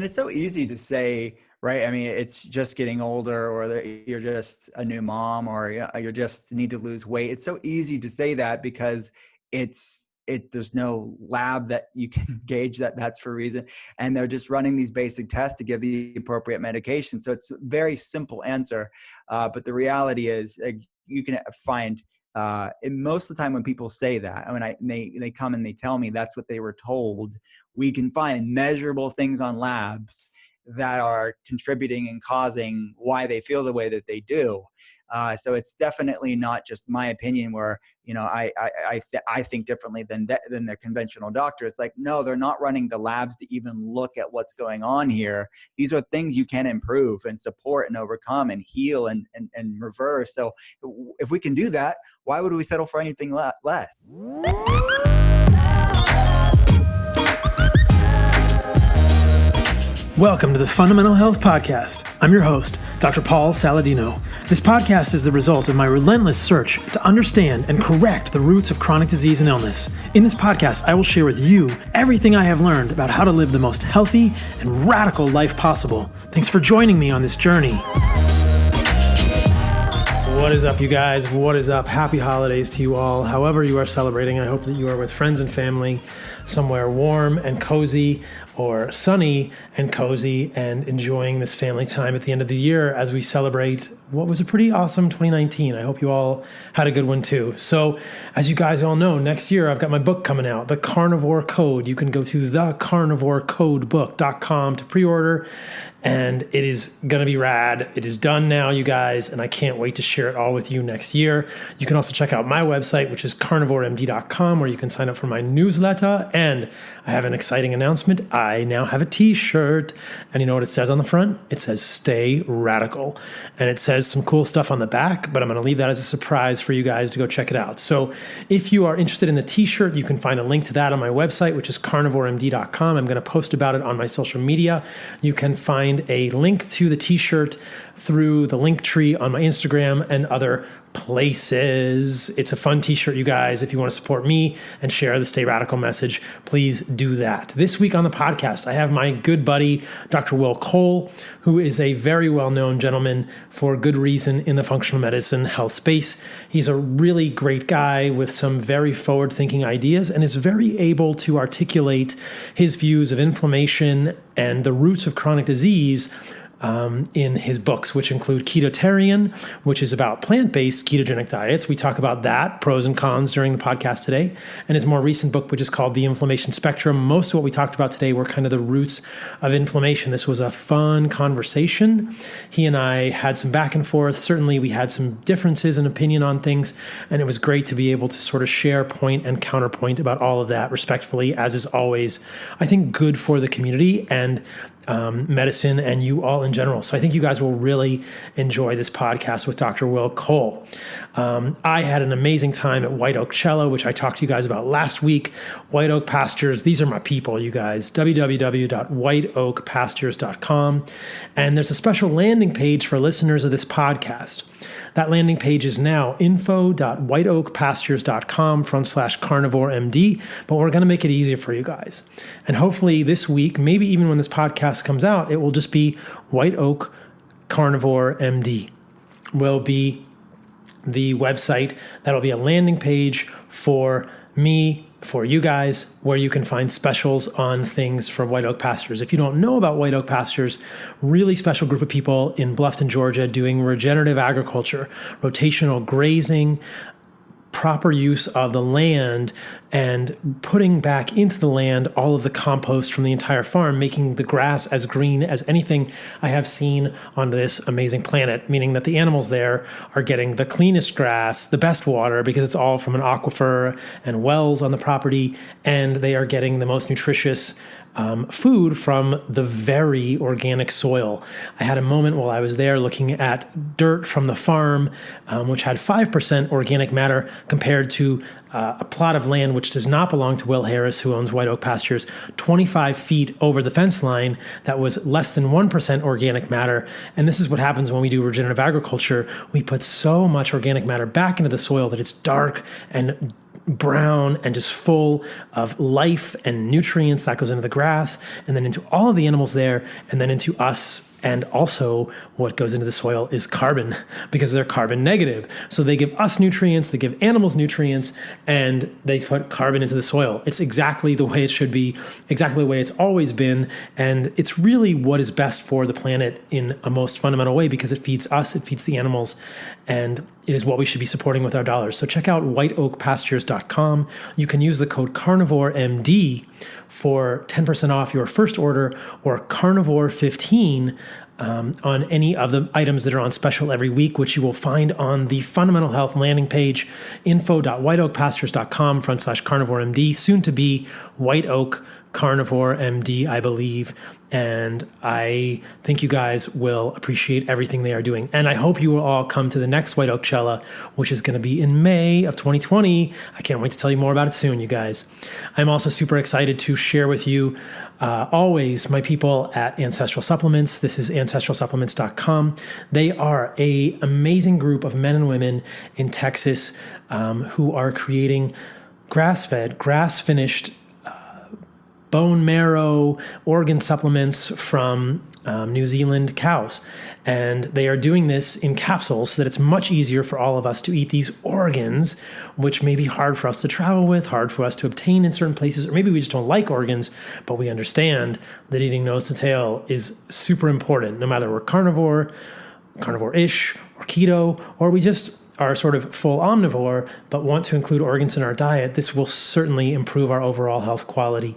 it's so easy to say, right? I mean, it's just getting older, or that you're just a new mom, or you just need to lose weight. It's so easy to say that because there's no lab that you can gauge that's for a reason. And they're just running these basic tests to give the appropriate medication. So it's a very simple answer. But the reality is you can find, most of the time when people say that, they come and they tell me that's what they were told, we can find measurable things on labs that are contributing and causing why they feel the way that they do. So it's definitely not just my opinion where, I think differently than their conventional doctor. It's like, no, they're not running the labs to even look at what's going on here. These are things you can improve and support and overcome and heal and reverse. So if we can do that, why would we settle for anything less? Welcome to the Fundamental Health Podcast. I'm your host, Dr. Paul Saladino. This podcast is the result of my relentless search to understand and correct the roots of chronic disease and illness. In this podcast, I will share with you everything I have learned about how to live the most healthy and radical life possible. Thanks for joining me on this journey. What is up, you guys? What is up? Happy holidays to you all. However you are celebrating, I hope that you are with friends and family somewhere warm and cozy, or sunny and cozy, and enjoying this family time at the end of the year as we celebrate what was a pretty awesome 2019. I hope you all had a good one too. So as you guys all know, next year I've got my book coming out, The Carnivore Code. You can go to thecarnivorecodebook.com to pre-order, and it is going to be rad. It is done now, you guys, and I can't wait to share it all with you next year. You can also check out my website, which is carnivoremd.com, where you can sign up for my newsletter. And I have an exciting announcement. I now have a t-shirt, and you know what it says on the front? It says Stay Radical, and it says some cool stuff on the back, but I'm going to leave that as a surprise for you guys to go check it out. So if you are interested in the t-shirt, you can find a link to that on my website, which is carnivoremd.com. I'm going to post about it on my social media. You can find a link to the t-shirt through the link tree on my Instagram and other places. It's a fun t-shirt, you guys. If you want to support me and share the Stay Radical message, please do that. This week on the podcast, I have my good buddy, Dr. Will Cole, who is a very well-known gentleman for good reason in the functional medicine health space. He's a really great guy with some very forward-thinking ideas and is very able to articulate his views of inflammation and the roots of chronic disease in his books, which include Ketotarian, which is about plant-based ketogenic diets. We talk about that, pros and cons, during the podcast today. And his more recent book, which is called The Inflammation Spectrum. Most of what we talked about today were kind of the roots of inflammation. This was a fun conversation. He and I had some back and forth. Certainly, we had some differences in opinion on things, and it was great to be able to sort of share point and counterpoint about all of that respectfully, as is always, I think, good for the community and medicine and you all in general. So I think you guys will really enjoy this podcast with Dr. Will Cole. I had an amazing time at White Oak Cello, which I talked to you guys about last week. White Oak Pastures, these are my people, you guys. www.whiteoakpastures.com. And there's a special landing page for listeners of this podcast. That landing page is now info.whiteoakpastures.com/carnivoremd, but we're going to make it easier for you guys. And hopefully this week, maybe even when this podcast comes out, it will just be White Oak Carnivore MD will be the website. That'll be a landing page for me, for you guys, where you can find specials on things from White Oak Pastures. If you don't know about White Oak Pastures, really special group of people in Bluffton, Georgia, doing regenerative agriculture, rotational grazing, proper use of the land, and putting back into the land all of the compost from the entire farm, making the grass as green as anything I have seen on this amazing planet, meaning that the animals there are getting the cleanest grass, the best water, because it's all from an aquifer and wells on the property, and they are getting the most nutritious food from the very organic soil. I had a moment while I was there looking at dirt from the farm, which had 5% organic matter compared to a plot of land which does not belong to Will Harris, who owns White Oak Pastures, 25 feet over the fence line that was less than 1% organic matter. And this is what happens when we do regenerative agriculture. We put so much organic matter back into the soil that it's dark and brown and just full of life and nutrients that goes into the grass and then into all of the animals there and then into us. And also what goes into the soil is carbon because they're carbon negative. So they give us nutrients, they give animals nutrients, and they put carbon into the soil. It's exactly the way it should be, exactly the way it's always been. And it's really what is best for the planet in a most fundamental way because it feeds us, it feeds the animals, and it is what we should be supporting with our dollars. So check out whiteoakpastures.com. You can use the code CarnivoreMD for 10% off your first order, or Carnivore15 on any of the items that are on special every week, which you will find on the Fundamental Health landing page, info.whiteoakpastures.com/CarnivoreMD, soon to be White Oak Carnivore MD, I believe. And I think you guys will appreciate everything they are doing. And I hope you will all come to the next White Oak Cella, which is going to be in May of 2020. I can't wait to tell you more about it soon, you guys. I'm also super excited to share with you always my people at Ancestral Supplements. This is ancestralsupplements.com. They are an amazing group of men and women in Texas who are creating grass-fed, grass-finished bone marrow organ supplements from New Zealand cows. And they are doing this in capsules so that it's much easier for all of us to eat these organs, which may be hard for us to travel with, hard for us to obtain in certain places, or maybe we just don't like organs, but we understand that eating nose to tail is super important, no matter we're carnivore, carnivore-ish, or keto, or we just are sort of full omnivore, but want to include organs in our diet. This will certainly improve our overall health quality.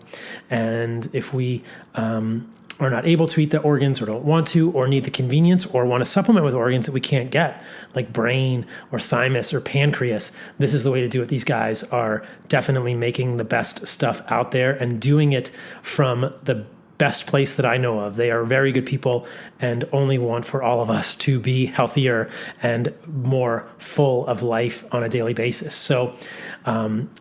And if we are not able to eat the organs or don't want to, or need the convenience, or want to supplement with organs that we can't get, like brain or thymus or pancreas, this is the way to do it. These guys are definitely making the best stuff out there and doing it from the best place that I know of. They are very good people and only want for all of us to be healthier and more full of life on a daily basis. So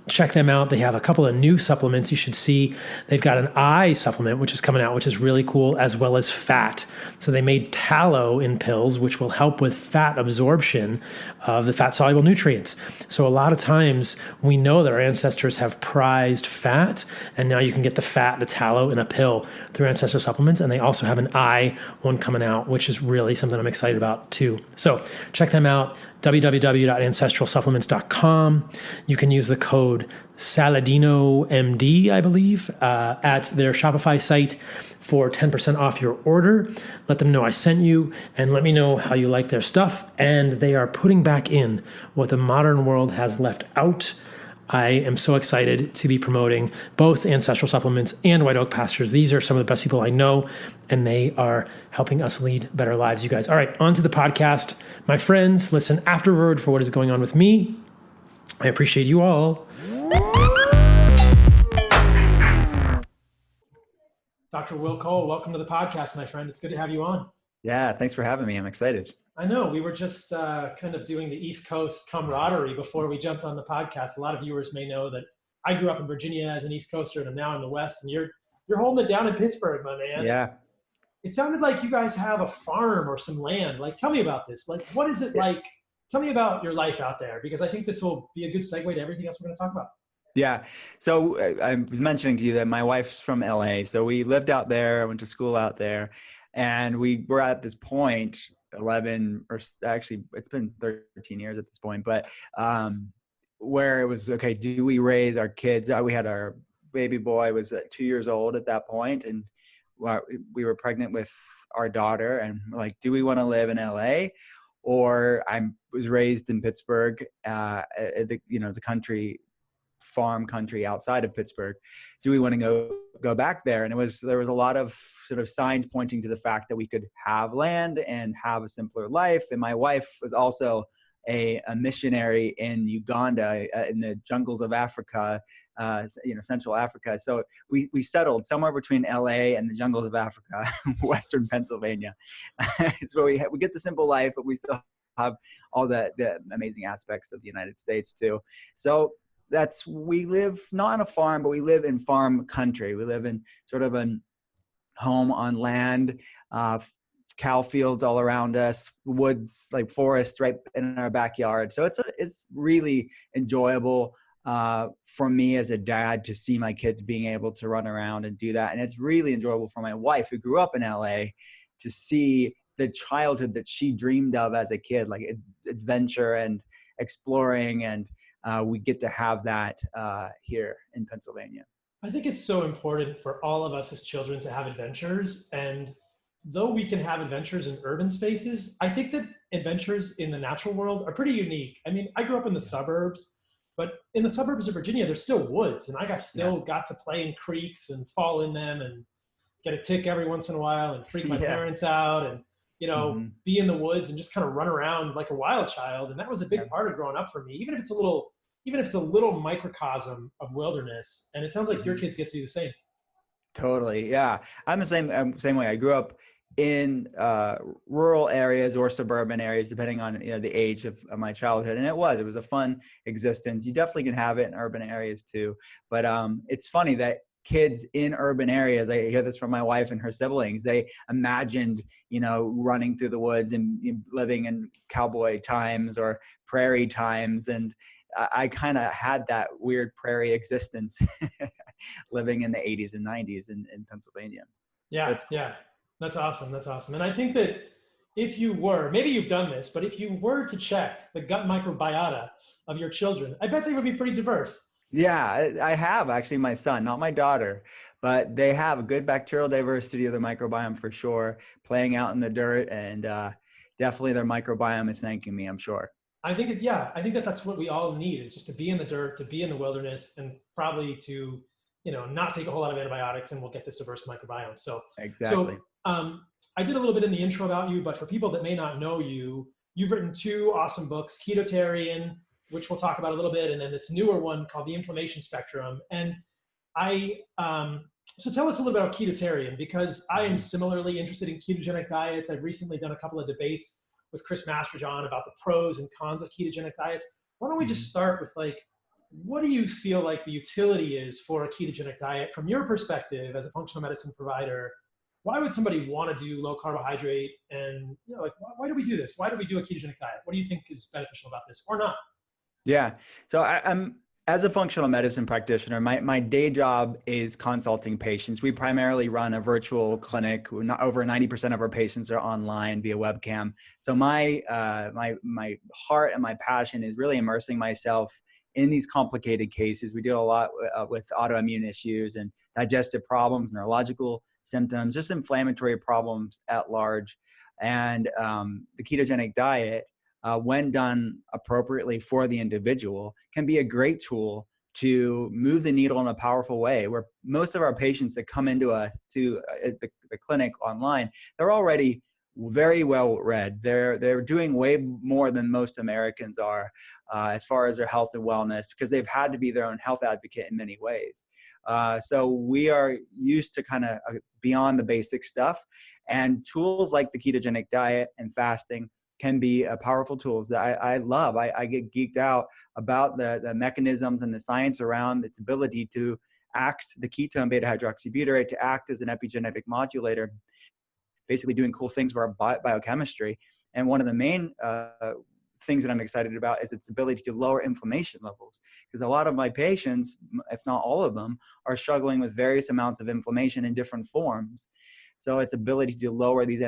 check them out. They have a couple of new supplements you should see. They've got an eye supplement, which is coming out, which is really cool, as well as fat. So they made tallow in pills, which will help with fat absorption of the fat-soluble nutrients. So a lot of times we know that our ancestors have prized fat, and now you can get the fat, the tallow in a pill through Ancestral Supplements. And they also have an eye one coming out, which is really something I'm excited about too. So check them out, www.ancestralsupplements.com. You can use the code SALADINOMD, I believe, at their Shopify site for 10% off your order. Let them know I sent you, and let me know how you like their stuff. And they are putting back in what the modern world has left out. I am so excited to be promoting both Ancestral Supplements and White Oak Pastures. These are some of the best people I know, and they are helping us lead better lives, you guys. All right, on to the podcast. My friends, listen afterward for what is going on with me. I appreciate you all. Dr. Will Cole, welcome to the podcast, my friend. It's good to have you on. Yeah, thanks for having me. I'm excited. I know. We were just kind of doing the East Coast camaraderie before we jumped on the podcast. A lot of viewers may know that I grew up in Virginia as an East Coaster, and I'm now in the West, and you're holding it down in Pittsburgh, my man. Yeah. It sounded like you guys have a farm or some land. Like, tell me about this. Like, what is it like? Tell me about your life out there, because I think this will be a good segue to everything else we're going to talk about. Yeah. So I was mentioning to you that my wife's from LA. So we lived out there, went to school out there, and we were at this point, 11, or actually it's been 13 years at this point, but where it was, okay, do we raise our kids? We had our baby boy was 2 years old at that point, and we were pregnant with our daughter, and we're like, do we want to live in LA? Or I was raised in Pittsburgh, the farm country outside of Pittsburgh. Do we want to go back there? And there was a lot of sort of signs pointing to the fact that we could have land and have a simpler life. And my wife was also a missionary in Uganda, in the jungles of Africa, Central Africa. So we settled somewhere between LA and the jungles of Africa, Western Pennsylvania. It's where we get the simple life, but we still have all the amazing aspects of the United States too. So we live not on a farm, but we live in farm country. We live in sort of a home on land, cow fields all around us, woods, like forests right in our backyard. So it's really enjoyable. for me as a dad to see my kids being able to run around and do that. And it's really enjoyable for my wife, who grew up in LA, to see the childhood that she dreamed of as a kid, like adventure and exploring. And we get to have that here in Pennsylvania. I think it's so important for all of us as children to have adventures. And though we can have adventures in urban spaces, I think that adventures in the natural world are pretty unique. I mean, I grew up in the suburbs, but in the suburbs of Virginia, there's still woods. And I got to play in creeks and fall in them and get a tick every once in a while and freak my parents out and, be in the woods and just kind of run around like a wild child. And that was a big part of growing up for me, even if it's a little microcosm of wilderness. And it sounds like your kids get to do the same. Totally. Yeah. I'm the same way. I grew up in rural areas or suburban areas, depending on the age of my childhood. And it was a fun existence. You definitely can have it in urban areas too. But it's funny that kids in urban areas, I hear this from my wife and her siblings, they imagined, running through the woods and living in cowboy times or prairie times. And I kind of had that weird prairie existence living in the 80s and 90s in Pennsylvania. Yeah. Yeah. That's awesome. That's awesome. And I think that if you were, maybe you've done this, but if you were to check the gut microbiota of your children, I bet they would be pretty diverse. Yeah, I have actually. My son, not my daughter, but they have a good bacterial diversity of their microbiome for sure, playing out in the dirt, and definitely their microbiome is thanking me, I'm sure. I think that that's what we all need, is just to be in the dirt, to be in the wilderness, and probably to, not take a whole lot of antibiotics, and we'll get this diverse microbiome. So exactly. I did a little bit in the intro about you, but for people that may not know you, you've written 2 awesome books, Ketotarian, which we'll talk about a little bit, and then this newer one called The Inflammation Spectrum. And so tell us a little bit about Ketotarian, because I am similarly interested in ketogenic diets. I've recently done a couple of debates with Chris Masterjohn about the pros and cons of ketogenic diets. Why don't we just start with, what do you feel like the utility is for a ketogenic diet from your perspective as a functional medicine provider? Why would somebody want to do low carbohydrate? And why do we do this? Why do we do a ketogenic diet? What do you think is beneficial about this or not? Yeah. So I'm, as a functional medicine practitioner, my day job is consulting patients. We primarily run a virtual clinic. Over 90% of our patients are online via webcam. So my heart and my passion is really immersing myself in these complicated cases. We deal a lot with autoimmune issues and digestive problems, neurological symptoms, just inflammatory problems at large. And the ketogenic diet, when done appropriately for the individual, can be a great tool to move the needle in a powerful way. Where most of our patients that come into the clinic online, they're already very well read. They're doing way more than most Americans are as far as their health and wellness, because they've had to be their own health advocate in many ways. So we are used to kind of beyond the basic stuff, and tools like the ketogenic diet and fasting can be powerful tools that I love. I get geeked out about the mechanisms and the science around its ability to act, the ketone beta hydroxybutyrate, to act as an epigenetic modulator, basically doing cool things for our biochemistry. And one of the main things that I'm excited about is its ability to lower inflammation levels, because a lot of my patients, if not all of them, are struggling with various amounts of inflammation in different forms. So its ability to lower these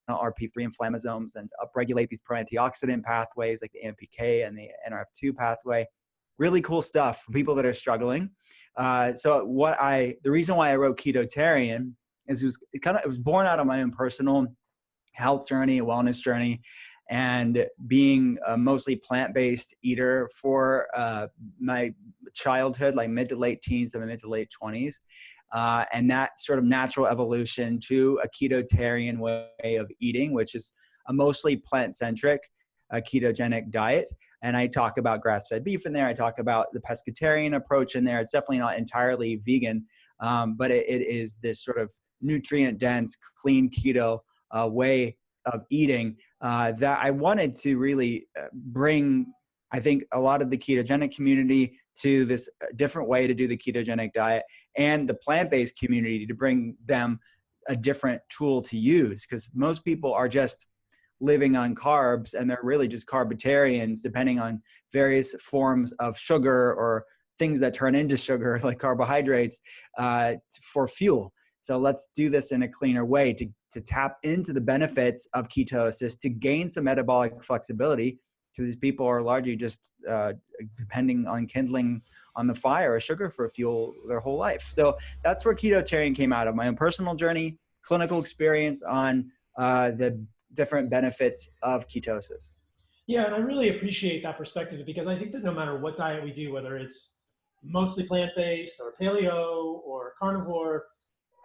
RP3 inflammasomes and upregulate these pro-antioxidant pathways like the AMPK and the NRF2 pathway. Really cool stuff for people that are struggling. So the reason why I wrote Ketotarian is it was born out of my own personal health journey, wellness journey, and being a mostly plant-based eater for my childhood, like mid to late teens and mid to late 20s. And that sort of natural evolution to a ketotarian way of eating, which is a mostly plant-centric ketogenic diet. And I talk about grass-fed beef in there. I talk about the pescatarian approach in there. It's definitely not entirely vegan, but it is this sort of nutrient-dense, clean keto way of eating that I wanted to really bring, I think, a lot of the ketogenic community to this different way to do the ketogenic diet, and the plant-based community to bring them a different tool to use. Because most people are just living on carbs, and they're really just carbitarians, depending on various forms of sugar or things that turn into sugar, like carbohydrates, for fuel. So let's do this in a cleaner way to tap into the benefits of ketosis, to gain some metabolic flexibility, because these people are largely just depending on kindling on the fire of sugar for fuel their whole life. So that's where ketotarian came out of, my own personal journey, clinical experience on the different benefits of ketosis. Yeah, and I really appreciate that perspective, because I think that no matter what diet we do, whether it's mostly plant-based or paleo or carnivore,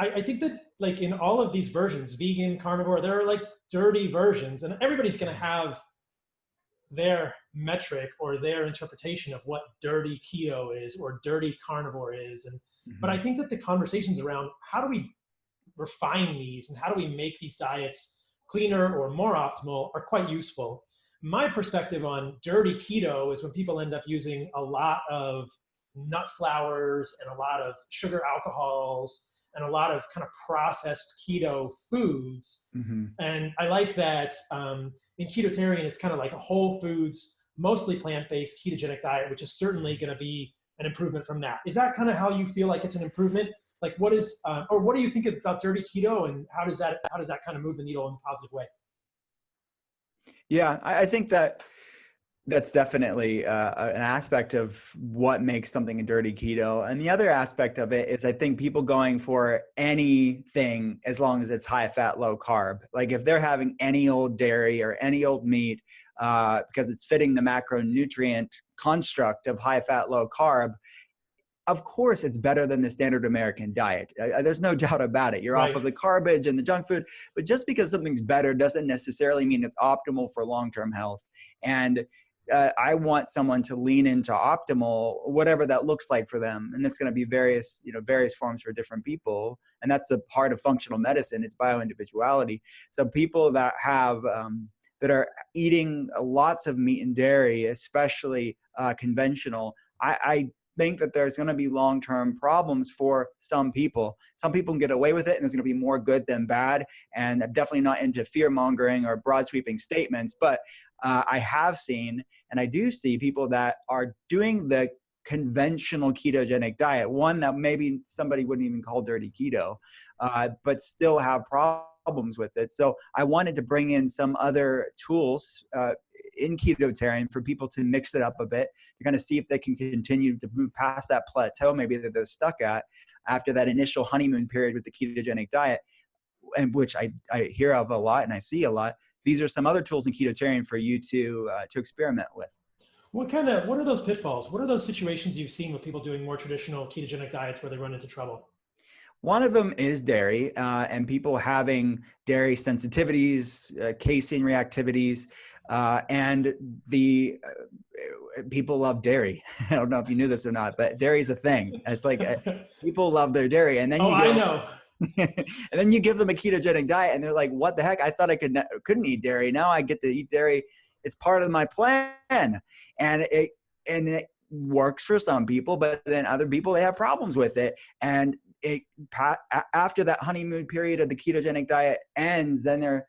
I think that like in all of these versions, vegan, carnivore, there are like dirty versions, and everybody's going to have their metric or their interpretation of what dirty keto is or dirty carnivore is. And but I think that the conversations around how do we refine these and how do we make these diets cleaner or more optimal are quite useful. My perspective on dirty keto is when people end up using a lot of nut flours and a lot of sugar alcohols and a lot of kind of processed keto foods. And I like that in ketotarian, it's kind of like a whole foods, mostly plant-based ketogenic diet, which is certainly going to be an improvement from that. Is that kind of how you feel like it's an improvement? Like what is, or what do you think about dirty keto, and how does that kind of move the needle in a positive way? Yeah, I think that's definitely an aspect of what makes something a dirty keto. And the other aspect of it is I think people going for anything as long as it's high fat, low carb. Like if they're having any old dairy or any old meat because it's fitting the macronutrient construct of high fat, low carb, of course it's better than the standard American diet. There's no doubt about it. You're off of the garbage and the junk food, but just because something's better doesn't necessarily mean it's optimal for long-term health. And I want someone to lean into optimal, whatever that looks like for them. And it's going to be various forms for different people. And that's the part of functional medicine. It's bio-individuality. So people that have, that are eating lots of meat and dairy, especially conventional, I think that there's going to be long-term problems for some people. Some people can get away with it, and there's going to be more good than bad. And I'm definitely not into fear-mongering or broad sweeping statements, but I have seen, and I do see people that are doing the conventional ketogenic diet, one that maybe somebody wouldn't even call dirty keto, but still have problems with it. So I wanted to bring in some other tools in ketotarian for people to mix it up a bit, to kind of see if they can continue to move past that plateau maybe that they're stuck at after that initial honeymoon period with the ketogenic diet, and which I hear of a lot and I see a lot. These are some other tools in ketotarian for you to experiment with. What are those pitfalls? What are those situations you've seen with people doing more traditional ketogenic diets where they run into trouble? One of them is dairy, and people having dairy sensitivities, casein reactivities, and the people love dairy. I don't know if you knew this or not, but dairy is a thing. It's like people love their dairy, and then I know. and then you give them a ketogenic diet, and they're like, "What the heck? I thought I couldn't eat dairy. Now I get to eat dairy. It's part of my plan." And it works for some people, but then other people, they have problems with it. And after that honeymoon period of the ketogenic diet ends, then they're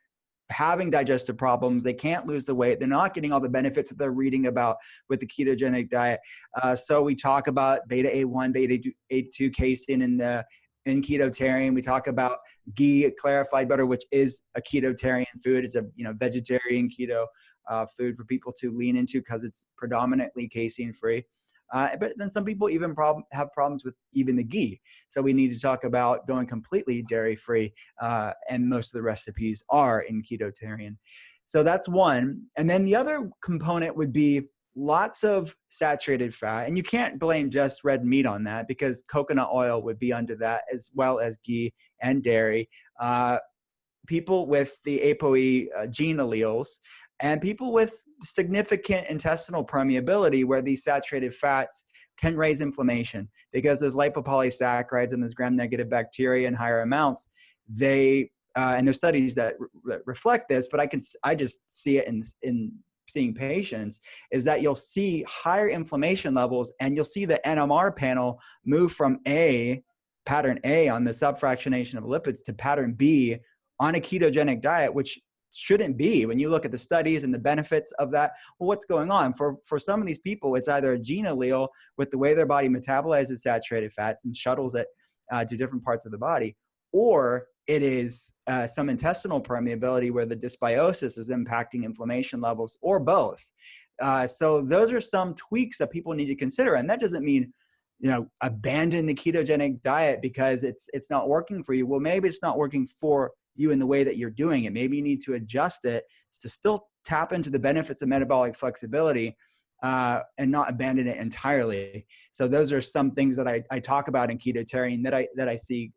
having digestive problems. They can't lose the weight. They're not getting all the benefits that they're reading about with the ketogenic diet. So we talk about beta A1, beta A2 casein in ketotarian. We talk about ghee, clarified butter, which is a ketotarian food. It's a vegetarian keto food for people to lean into because it's predominantly casein free. But then some people even have problems with even the ghee. So we need to talk about going completely dairy free. And most of the recipes are in ketotarian. So that's one. And then the other component would be lots of saturated fat. And you can't blame just red meat on that, because coconut oil would be under that, as well as ghee and dairy. People with the ApoE gene alleles, and people with significant intestinal permeability, where these saturated fats can raise inflammation because there's lipopolysaccharides and there's gram-negative bacteria in higher amounts. And there's studies that reflect this, but I just see it in seeing patients, is that you'll see higher inflammation levels, and you'll see the NMR panel move from pattern A on the subfractionation of lipids to pattern B on a ketogenic diet, which shouldn't be. When you look at the studies and the benefits of that, well, what's going on? For some of these people, it's either a gene allele with the way their body metabolizes saturated fats and shuttles it to different parts of the body, or it is some intestinal permeability where the dysbiosis is impacting inflammation levels, or both. So those are some tweaks that people need to consider. And that doesn't mean, abandon the ketogenic diet because it's not working for you. Well, maybe it's not working for you in the way that you're doing it. Maybe you need to adjust it to still tap into the benefits of metabolic flexibility and not abandon it entirely. So those are some things that I talk about in Ketotarian that I see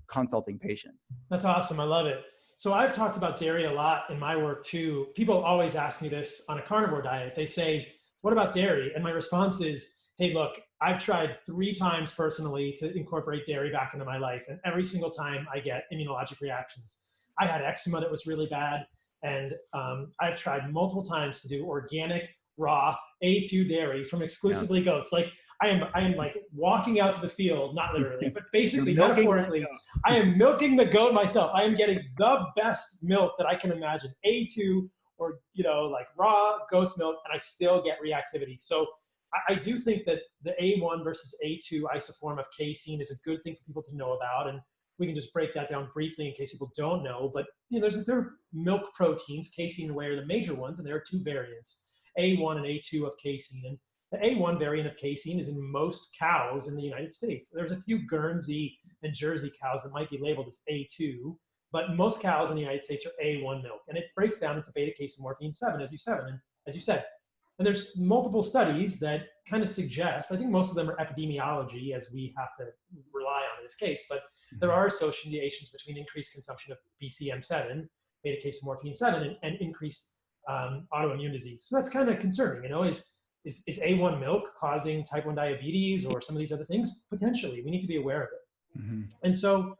consulting patients. That's awesome. I love it. So I've talked about dairy a lot in my work too. People always ask me this on a carnivore diet. They say, what about dairy? And my response is, hey, look, I've tried 3 times personally to incorporate dairy back into my life. And every single time I get immunologic reactions. I had eczema that was really bad. And I've tried multiple times to do organic, raw, A2 dairy from exclusively goats. Like I am like walking out to the field, not literally, but basically metaphorically, I am milking the goat myself. I am getting the best milk that I can imagine, A2 or, like raw goat's milk, and I still get reactivity. So I do think that the A1 versus A2 isoform of casein is a good thing for people to know about. And we can just break that down briefly in case people don't know. But there are milk proteins, casein and whey are the major ones, and there are 2 variants, A1 and A2 of casein. And the A1 variant of casein is in most cows in the United States. There's a few Guernsey and Jersey cows that might be labeled as A2, but most cows in the United States are A1 milk. And it breaks down into beta-casomorphin 7, as you said. And there's multiple studies that kind of suggest, I think most of them are epidemiology, as we have to rely on in this case, but there are associations between increased consumption of BCM7, beta-casomorphin 7, and increased autoimmune disease. So that's kind of concerning, Is A1 milk causing type 1 diabetes or some of these other things? Potentially. We need to be aware of it. Mm-hmm. And so,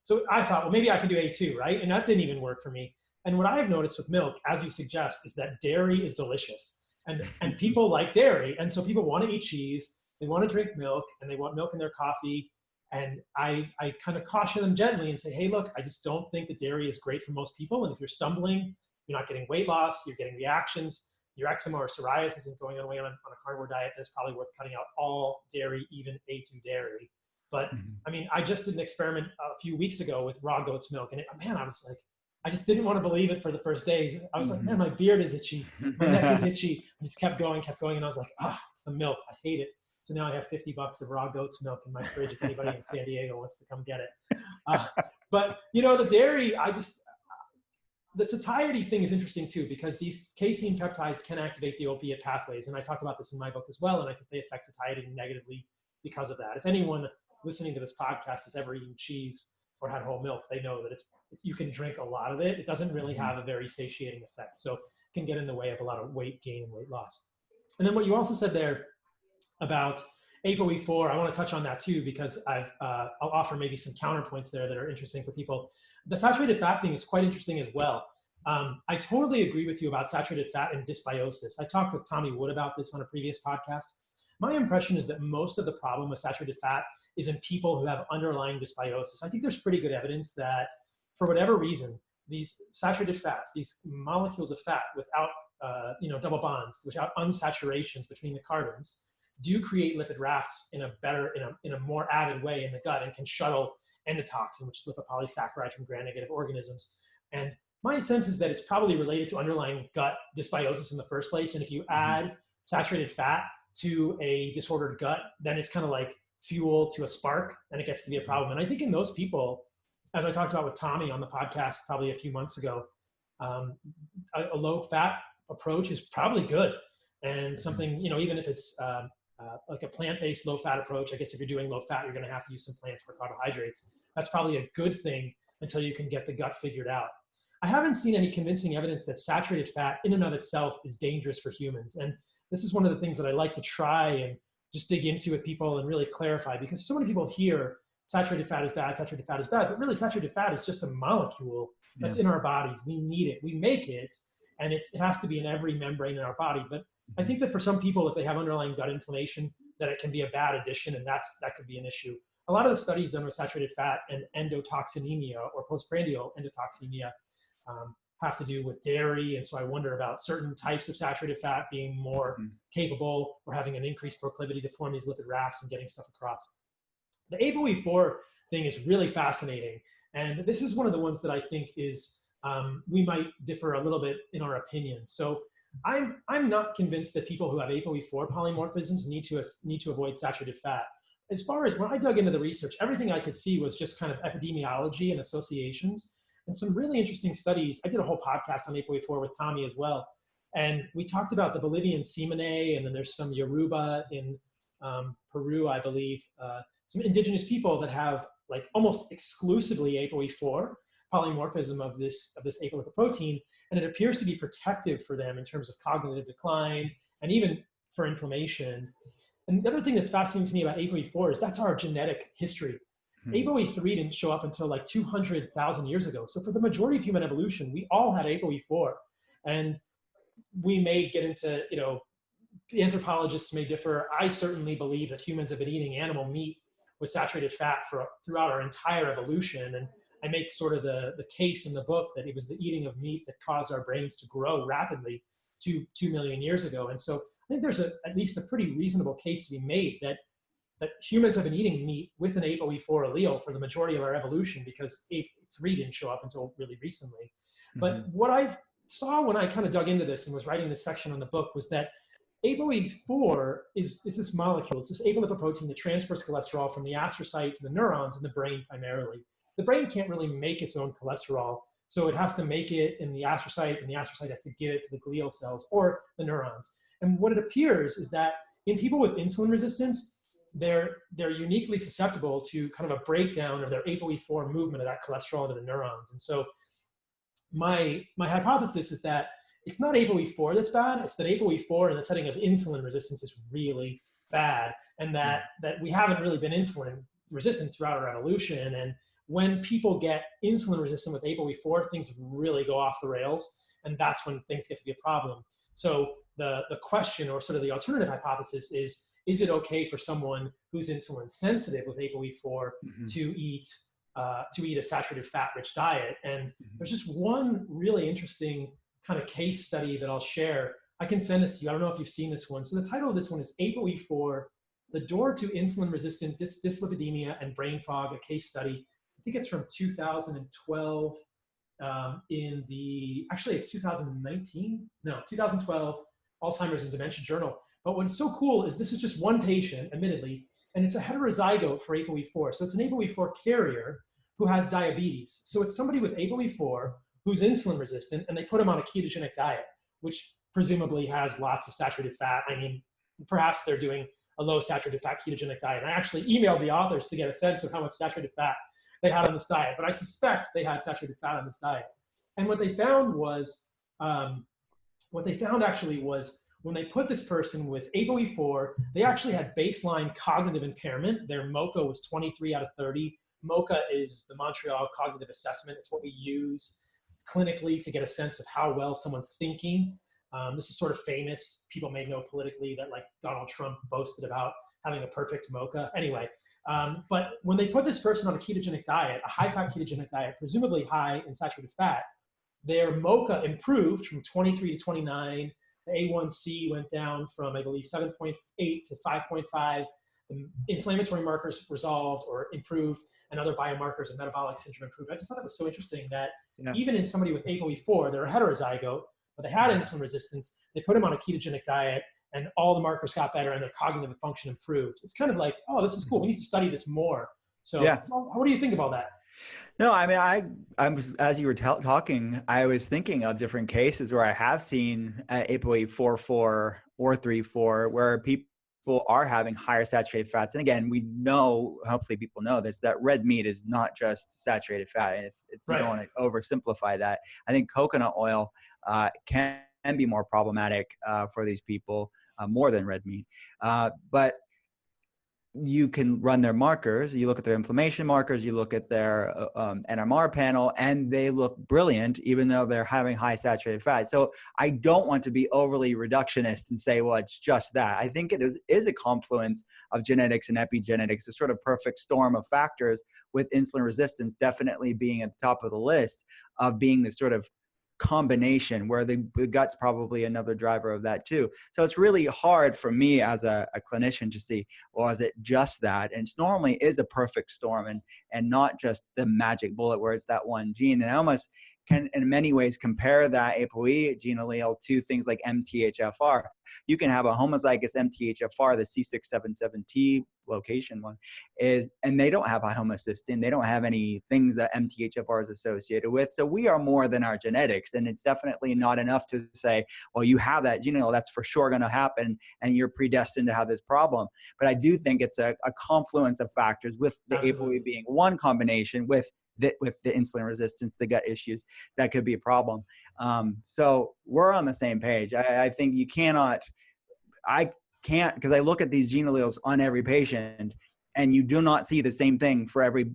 so I thought, well, maybe I could do A2, right? And that didn't even work for me. And what I've noticed with milk, as you suggest, is that dairy is delicious. And people like dairy. And so people want to eat cheese, they want to drink milk, and they want milk in their coffee. And I kind of caution them gently and say, hey, look, I just don't think that dairy is great for most people. And if you're stumbling, you're not getting weight loss, you're getting reactions, your eczema or psoriasis isn't going away on a carnivore diet, then it's probably worth cutting out all dairy, even A2 dairy. But I mean, I just did an experiment a few weeks ago with raw goat's milk, and I was like, I just didn't want to believe it for the first days. I was like, man, my beard is itchy, my neck is itchy. I just kept going, and I was like, it's the milk, I hate it. So now I have $50 of raw goat's milk in my fridge if anybody in San Diego wants to come get it. But the dairy, the satiety thing is interesting too, because these casein peptides can activate the opiate pathways. And I talk about this in my book as well. And I think they affect satiety negatively because of that. If anyone listening to this podcast has ever eaten cheese or had whole milk, they know that it's you can drink a lot of it. It doesn't really have a very satiating effect. So it can get in the way of a lot of weight gain and weight loss. And then what you also said there about ApoE4, I want to touch on that too, because I'll offer maybe some counterpoints there that are interesting for people. The saturated fat thing is quite interesting as well. I totally agree with you about saturated fat and dysbiosis. I talked with Tommy Wood about this on a previous podcast. My impression is that most of the problem with saturated fat is in people who have underlying dysbiosis. I think there's pretty good evidence that for whatever reason, these saturated fats, these molecules of fat without double bonds, without unsaturations between the carbons, do create lipid rafts in a more avid way in the gut and can shuttle endotoxin, which is lipopolysaccharide from gram-negative organisms. And my sense is that it's probably related to underlying gut dysbiosis in the first place. And if you add saturated fat to a disordered gut, then it's kind of like fuel to a spark, and it gets to be a problem. And I think in those people, as I talked about with Tommy on the podcast probably a few months ago, a low-fat approach is probably good. And something, even if it's like a plant-based low-fat approach, I guess if you're doing low-fat, you're going to have to use some plants for carbohydrates. That's probably a good thing until you can get the gut figured out. I haven't seen any convincing evidence that saturated fat in and of itself is dangerous for humans. And this is one of the things that I like to try and just dig into with people and really clarify, because so many people hear saturated fat is bad, but really saturated fat is just a molecule that's in our bodies. We need it, we make it, and it has to be in every membrane in our body. But I think that for some people, if they have underlying gut inflammation, that it can be a bad addition, and that could be an issue. A lot of the studies done with saturated fat and endotoxinemia or postprandial endotoxemia have to do with dairy. And so I wonder about certain types of saturated fat being more capable or having an increased proclivity to form these lipid rafts and getting stuff across. The ApoE4 thing is really fascinating. And this is one of the ones that I think is, we might differ a little bit in our opinion. So I'm not convinced that people who have ApoE4 polymorphisms need to avoid saturated fat. As far as when I dug into the research, everything I could see was just kind of epidemiology and associations and some really interesting studies. I did a whole podcast on ApoE4 with Tommy as well. And we talked about the Bolivian Simene, and then there's some Yoruba in Peru, I believe, some indigenous people that have like almost exclusively ApoE4 polymorphism of this apolipoprotein, and it appears to be protective for them in terms of cognitive decline and even for inflammation. And the other thing that's fascinating to me about ApoE4 is that's our genetic history. ApoE3 didn't show up until like 200,000 years ago. So for the majority of human evolution, we all had ApoE4. And we may get into, the anthropologists may differ. I certainly believe that humans have been eating animal meat with saturated fat throughout our entire evolution. And I make sort of the case in the book that it was the eating of meat that caused our brains to grow rapidly 2 million years ago. And so I think there's at least a pretty reasonable case to be made that humans have been eating meat with an ApoE4 allele for the majority of our evolution, because ApoE3 didn't show up until really recently. But what I saw when I kind of dug into this and was writing this section on the book was that ApoE4 is this molecule. It's this apolipoprotein that transfers cholesterol from the astrocyte to the neurons in the brain primarily. The brain can't really make its own cholesterol, so it has to make it in the astrocyte, and the astrocyte has to give it to the glial cells or the neurons. And what it appears is that in people with insulin resistance, they're uniquely susceptible to kind of a breakdown of their ApoE4 movement of that cholesterol to the neurons. And so my hypothesis is that it's not ApoE4 that's bad, it's that ApoE4 in the setting of insulin resistance is really bad, and that we haven't really been insulin resistant throughout our evolution. And when people get insulin resistant with ApoE4, things really go off the rails, and that's when things get to be a problem. So the question, or sort of the alternative hypothesis, is it okay for someone who's insulin sensitive with ApoE4 to eat a saturated fat-rich diet? And there's just one really interesting kind of case study that I'll share. I can send this to you. I don't know if you've seen this one. So the title of this one is ApoE4, The Door to Insulin-Resistant Dyslipidemia and Brain Fog, a case study. I think it's from 2012 actually it's 2019? No, 2012, Alzheimer's and Dementia Journal. But what's so cool is this is just one patient, admittedly, and it's a heterozygote for ApoE4. So it's an ApoE4 carrier who has diabetes. So it's somebody with ApoE4 who's insulin resistant, and they put him on a ketogenic diet, which presumably has lots of saturated fat. I mean, perhaps they're doing a low saturated fat ketogenic diet. And I actually emailed the authors to get a sense of how much saturated fat they had on this diet, but I suspect they had saturated fat on this diet. And what they found actually was when they put this person with ApoE4, they actually had baseline cognitive impairment. Their MoCA was 23 out of 30. MoCA is the Montreal Cognitive Assessment. It's what we use clinically to get a sense of how well someone's thinking. This is sort of famous. People may know politically that like Donald Trump boasted about having a perfect MoCA. Anyway, but when they put this person on a ketogenic diet, a high-fat ketogenic diet, presumably high in saturated fat, their MoCA improved from 23 to 29. The A1C went down from, I believe, 7.8 to 5.5. The inflammatory markers resolved or improved, and other biomarkers of metabolic syndrome improved. I just thought it was so interesting that even in somebody with ApoE4, they're a heterozygote, but they had insulin resistance. They put them on a ketogenic diet, and all the markers got better, and their cognitive function improved. It's kind of like, oh, this is cool. We need to study this more. So what do you think about that? No, I mean, I was, as you were talking, I was thinking of different cases where I have seen ApoE4/4 or 3/4 where people are having higher saturated fats. And again, we know, hopefully people know this, that red meat is not just saturated fat. It's right. You don't want to oversimplify that. I think coconut oil can be more problematic for these people, more than red meat. But you can run their markers. You look at their inflammation markers, you look at their NMR panel, and they look brilliant, even though they're having high saturated fat. So I don't want to be overly reductionist and say, well, it's just that. I think it is a confluence of genetics and epigenetics, a sort of perfect storm of factors, with insulin resistance definitely being at the top of the list of being the sort of combination where the gut's probably another driver of that too. So it's really hard for me as a clinician to see, well, is it just that? And it normally is a perfect storm and not just the magic bullet where it's that one gene. And I almost can in many ways compare that ApoE gene allele to things like MTHFR. You can have a homozygous MTHFR, the C677T location one is, and they don't have a homocysteine. They don't have any things that MTHFR is associated with. So we are more than our genetics. And it's definitely not enough to say, well, you have that, that's for sure going to happen and you're predestined to have this problem. But I do think it's a confluence of factors, with the ApoE being one combination with the insulin resistance, the gut issues, that could be a problem. So we're on the same page. I think I can't, because I look at these gene alleles on every patient and you do not see the same thing for every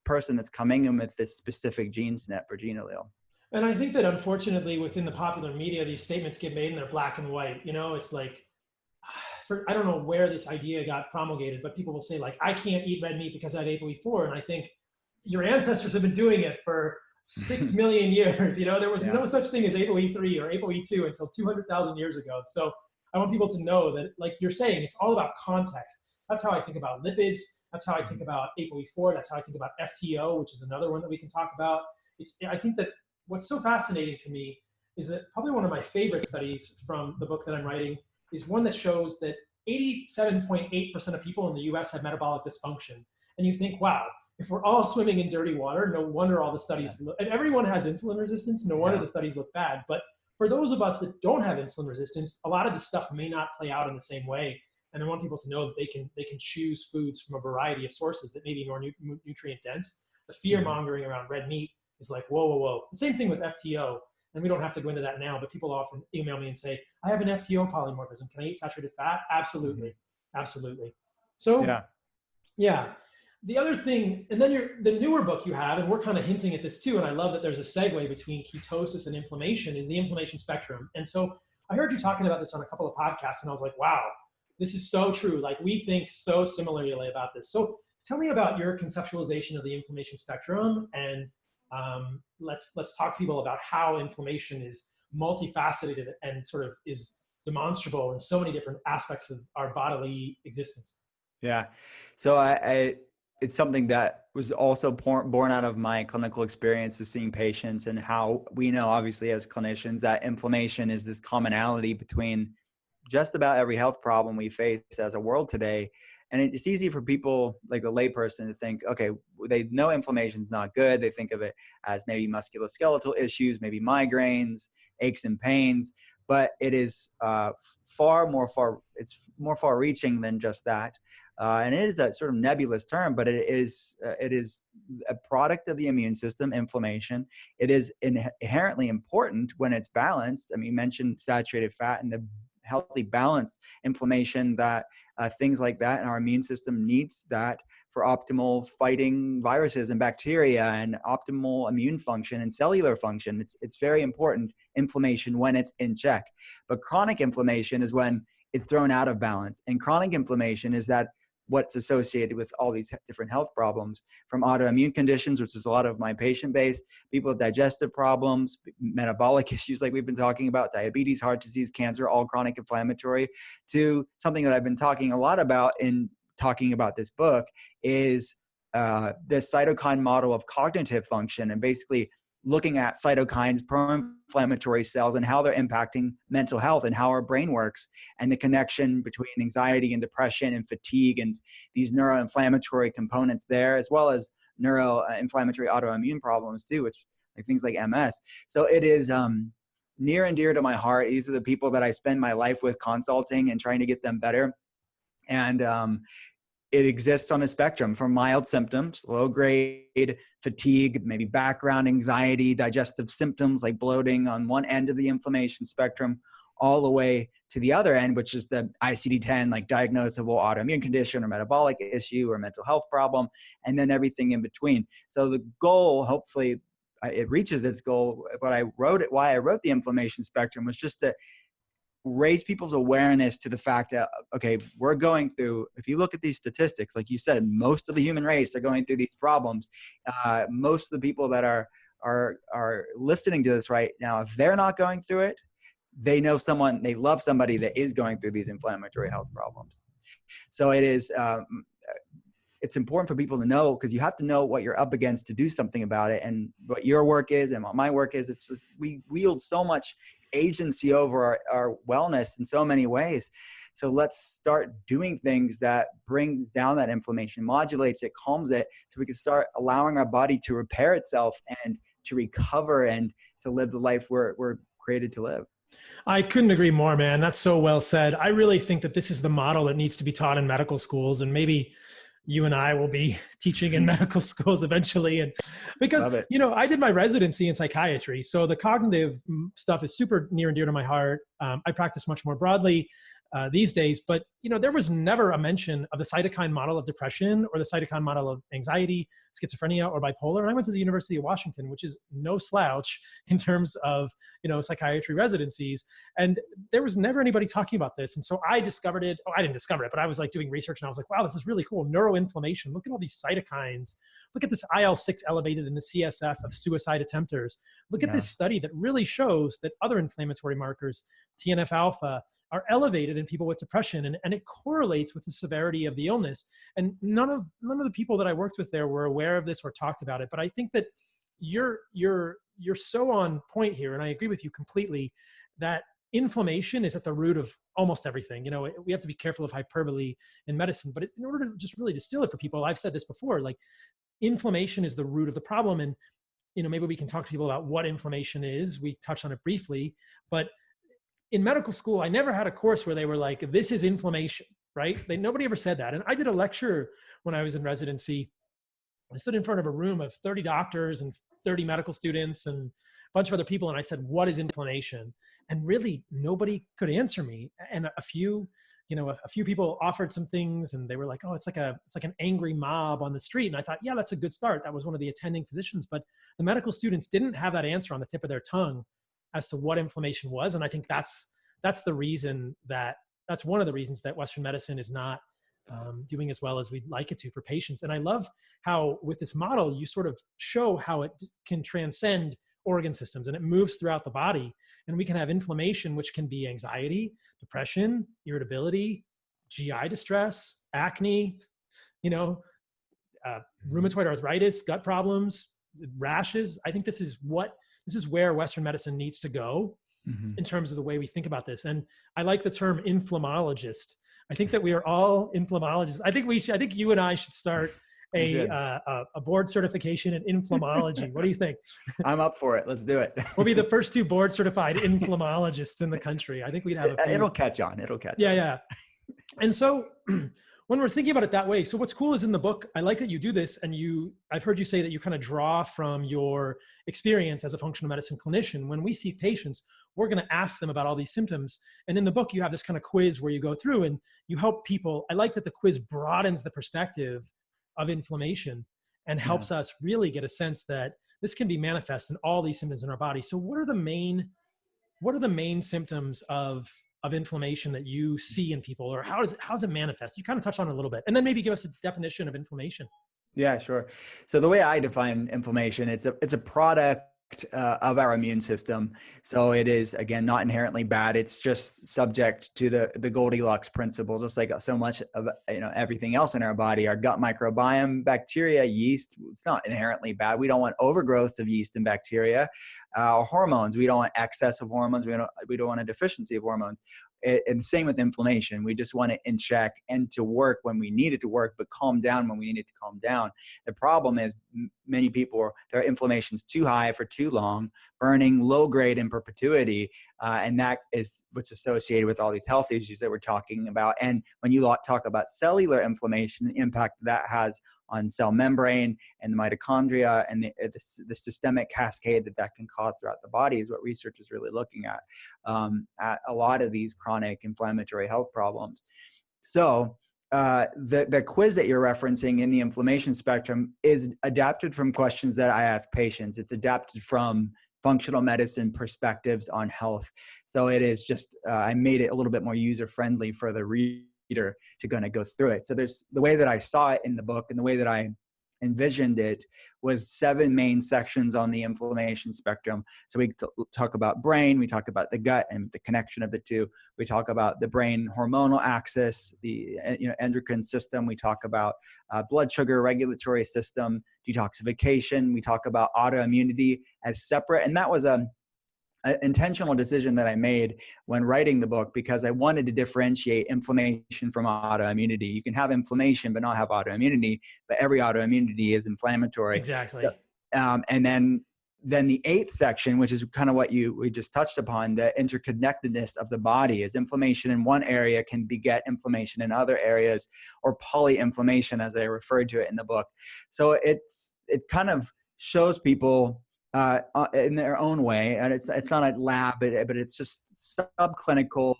person that's coming in with this specific gene SNP or gene allele. And I think that unfortunately within the popular media, these statements get made and they're black and white. It's like, I don't know where this idea got promulgated, but people will say like, I can't eat red meat because I have ApoE4. And I think your ancestors have been doing it for 6 million years. There was no such thing as ApoE3 or ApoE2 until 200,000 years ago. So I want people to know that, like you're saying, it's all about context. That's how I think about lipids. That's how I think about ApoE4. That's how I think about FTO, which is another one that we can talk about. I think that what's so fascinating to me is that probably one of my favorite studies from the book that I'm writing is one that shows that 87.8% of people in the US have metabolic dysfunction. And you think, wow, if we're all swimming in dirty water, no wonder all the studies look, and everyone has insulin resistance, no wonder the studies look bad. But for those of us that don't have insulin resistance, a lot of this stuff may not play out in the same way. And I want people to know that they can choose foods from a variety of sources that may be more nutrient dense. The fear mongering around red meat is like, whoa, whoa, whoa. The same thing with FTO. And we don't have to go into that now, but people often email me and say, I have an FTO polymorphism. Can I eat saturated fat? Absolutely. Absolutely. So yeah. The other thing, and then the newer book you have, and we're kind of hinting at this too, and I love that there's a segue between ketosis and inflammation, is the inflammation spectrum. And so I heard you talking about this on a couple of podcasts, and I was like, wow, this is so true. Like, we think so similarly about this. So tell me about your conceptualization of the inflammation spectrum, and let's talk to people about how inflammation is multifaceted and sort of is demonstrable in so many different aspects of our bodily existence. Yeah. So it's something that was also born out of my clinical experience of seeing patients, and how we know, obviously, as clinicians, that inflammation is this commonality between just about every health problem we face as a world today. And it's easy for people, like the layperson, to think, okay, they know inflammation is not good. They think of it as maybe musculoskeletal issues, maybe migraines, aches and pains, but it is it's more far-reaching than just that. And it is a sort of nebulous term, but it is a product of the immune system, inflammation. It is inherently important when it's balanced. I mean, you mentioned saturated fat and the healthy balanced inflammation, that things like that, and our immune system needs that for optimal fighting viruses and bacteria and optimal immune function and cellular function. It's very important, inflammation, when it's in check. But chronic inflammation is when it's thrown out of balance. And chronic inflammation is that what's associated with all these different health problems, from autoimmune conditions, which is a lot of my patient base, people with digestive problems, metabolic issues like we've been talking about, diabetes, heart disease, cancer, all chronic inflammatory, to something that I've been talking a lot about in talking about this book is the cytokine model of cognitive function, and basically looking at cytokines, pro-inflammatory cells, and how they're impacting mental health and how our brain works, and the connection between anxiety and depression and fatigue and these neuroinflammatory components there, as well as neuroinflammatory autoimmune problems too, which like things like MS. So it is near and dear to my heart. These are the people that I spend my life with, consulting and trying to get them better. And it exists on a spectrum from mild symptoms, low grade fatigue, maybe background anxiety, digestive symptoms like bloating on one end of the inflammation spectrum, all the way to the other end, which is the ICD-10, like diagnosable autoimmune condition or metabolic issue or mental health problem, and then everything in between. So the goal, hopefully it reaches its goal. Why I wrote the inflammation spectrum was just to raise people's awareness to the fact that, okay, we're going through, if you look at these statistics, like you said, most of the human race are going through these problems. Most of the people that are are listening to this right now, if they're not going through it, they know someone, they love somebody that is going through these inflammatory health problems. So it is, it's important for people to know, because you have to know what you're up against to do something about it, and what your work is and what my work is. It's just, we wield so much agency over our wellness in so many ways. So let's start doing things that brings down that inflammation, modulates it, calms it, so we can start allowing our body to repair itself and to recover and to live the life we're created to live. I couldn't agree more, man. That's so well said. I really think that this is the model that needs to be taught in medical schools, and maybe you and I will be teaching in medical schools eventually. And because, you know, I did my residency in psychiatry, so the cognitive stuff is super near and dear to my heart. I practice much more broadly these days, but you know, there was never a mention of the cytokine model of depression or the cytokine model of anxiety, schizophrenia, or bipolar. And I went to the University of Washington, which is no slouch in terms of, you know, psychiatry residencies. And there was never anybody talking about this. And so I discovered it. Oh, I didn't discover it, but I was like doing research and I was like, wow, this is really cool. Neuroinflammation. Look at all these cytokines. Look at this IL-6 elevated in the CSF of suicide attempters. Look at this study that really shows that other inflammatory markers, TNF-alpha, are elevated in people with depression, and it correlates with the severity of the illness. And none of the people that I worked with there were aware of this or talked about it. But I think that you're so on point here, and I agree with you completely that inflammation is at the root of almost everything. You know, we have to be careful of hyperbole in medicine, but in order to just really distill it for people, I've said this before, like inflammation is the root of the problem. And you know, maybe we can talk to people about what inflammation is. We touched on it briefly, but in medical school, I never had a course where they were like, this is inflammation, right? Nobody ever said that. And I did a lecture when I was in residency. I stood in front of a room of 30 doctors and 30 medical students and a bunch of other people. And I said, what is inflammation? And really nobody could answer me. And a few people offered some things and they were like, oh, it's like an angry mob on the street. And I thought, yeah, that's a good start. That was one of the attending physicians, but the medical students didn't have that answer on the tip of their tongue as to what inflammation was. And I think that's one of the reasons that Western medicine is not doing as well as we'd like it to for patients. And I love how with this model, you sort of show how it can transcend organ systems and it moves throughout the body. And we can have inflammation, which can be anxiety, depression, irritability, GI distress, acne, you know, rheumatoid arthritis, gut problems, rashes. I think this is where Western medicine needs to go in terms of the way we think about this. And I like the term inflammologist. I think that we are all inflammologists. I think you and I should start a board certification in inflammology. What do you think? I'm up for it. Let's do it. We'll be the first 2 board certified inflammologists in the country. I think we'd have a few. It'll catch on. It'll catch on. Yeah. And so when we're thinking about it that way, so what's cool is in the book, I like that you do this, and I've heard you say that you kind of draw from your experience as a functional medicine clinician. When we see patients, we're going to ask them about all these symptoms. And in the book, you have this kind of quiz where you go through and you help people. I like that the quiz broadens the perspective of inflammation and helps us really get a sense that this can be manifest in all these symptoms in our body. So what are the main symptoms of inflammation that you see in people, or how does it manifest? You kind of touched on it a little bit, and then maybe give us a definition of inflammation. Yeah, sure. So the way I define inflammation, it's a product of our immune system. So it is, again, not inherently bad. It's just subject to the Goldilocks principle, just like so much of everything else in our body. Our gut microbiome, bacteria, yeast, it's not inherently bad. We don't want overgrowths of yeast and bacteria. Hormones, we don't want excess of hormones. We don't want a deficiency of hormones. And same with inflammation. We just want it in check and to work when we need it to work, but calm down when we need it to calm down. The problem is many people, their inflammation's too high for too long, burning low grade in perpetuity. And that is what's associated with all these health issues that we're talking about. And when you talk about cellular inflammation, the impact that has on cell membrane and the mitochondria and the systemic cascade that can cause throughout the body is what research is really looking at a lot of these chronic inflammatory health problems. So the quiz that you're referencing in the inflammation spectrum is adapted from questions that I ask patients. It's adapted from functional medicine perspectives on health. So it is just, I made it a little bit more user-friendly for the reader to kind of go through it. So there's the way that I saw it in the book and the way that I envisioned it was 7 main sections on the inflammation spectrum. So we talk about brain, we talk about the gut and the connection of the two. We talk about the brain hormonal axis, the endocrine system. We talk about blood sugar regulatory system, detoxification. We talk about autoimmunity as separate. And that was an intentional decision that I made when writing the book, because I wanted to differentiate inflammation from autoimmunity. You can have inflammation but not have autoimmunity, but every autoimmunity is inflammatory. Exactly. So, and then the 8th section, which is kind of what we just touched upon, the interconnectedness of the body, is inflammation in one area can beget inflammation in other areas, or polyinflammation, as I referred to it in the book. So it kind of shows people in their own way, and it's not a lab, but it's just subclinical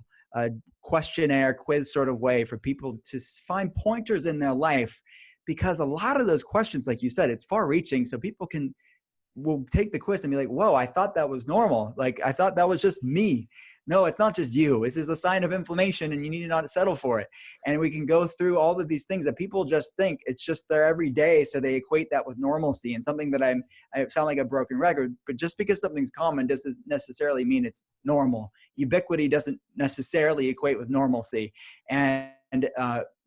questionnaire quiz sort of way for people to find pointers in their life, because a lot of those questions, like you said, it's far reaching, so people will take the quiz and be like, whoa, I thought that was normal. Like, I thought that was just me. No, it's not just you. This is a sign of inflammation and you need not settle for it. And we can go through all of these things that people just think it's just their everyday. So they equate that with normalcy, and something that I sound like a broken record, but just because something's common doesn't necessarily mean it's normal. Ubiquity doesn't necessarily equate with normalcy. And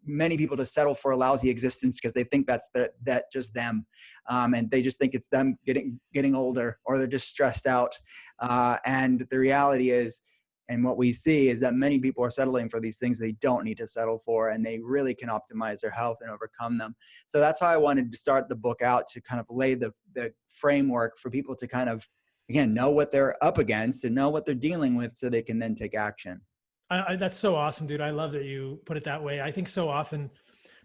many people just settle for a lousy existence because they think that's that just them. And they just think it's them getting older, or they're just stressed out. And the reality is, and what we see is that many people are settling for these things they don't need to settle for, and they really can optimize their health and overcome them. So that's how I wanted to start the book out, to kind of lay the framework for people to kind of, again, know what they're up against and know what they're dealing with, so they can then take action. That's so awesome, dude. I love that you put it that way. I think so often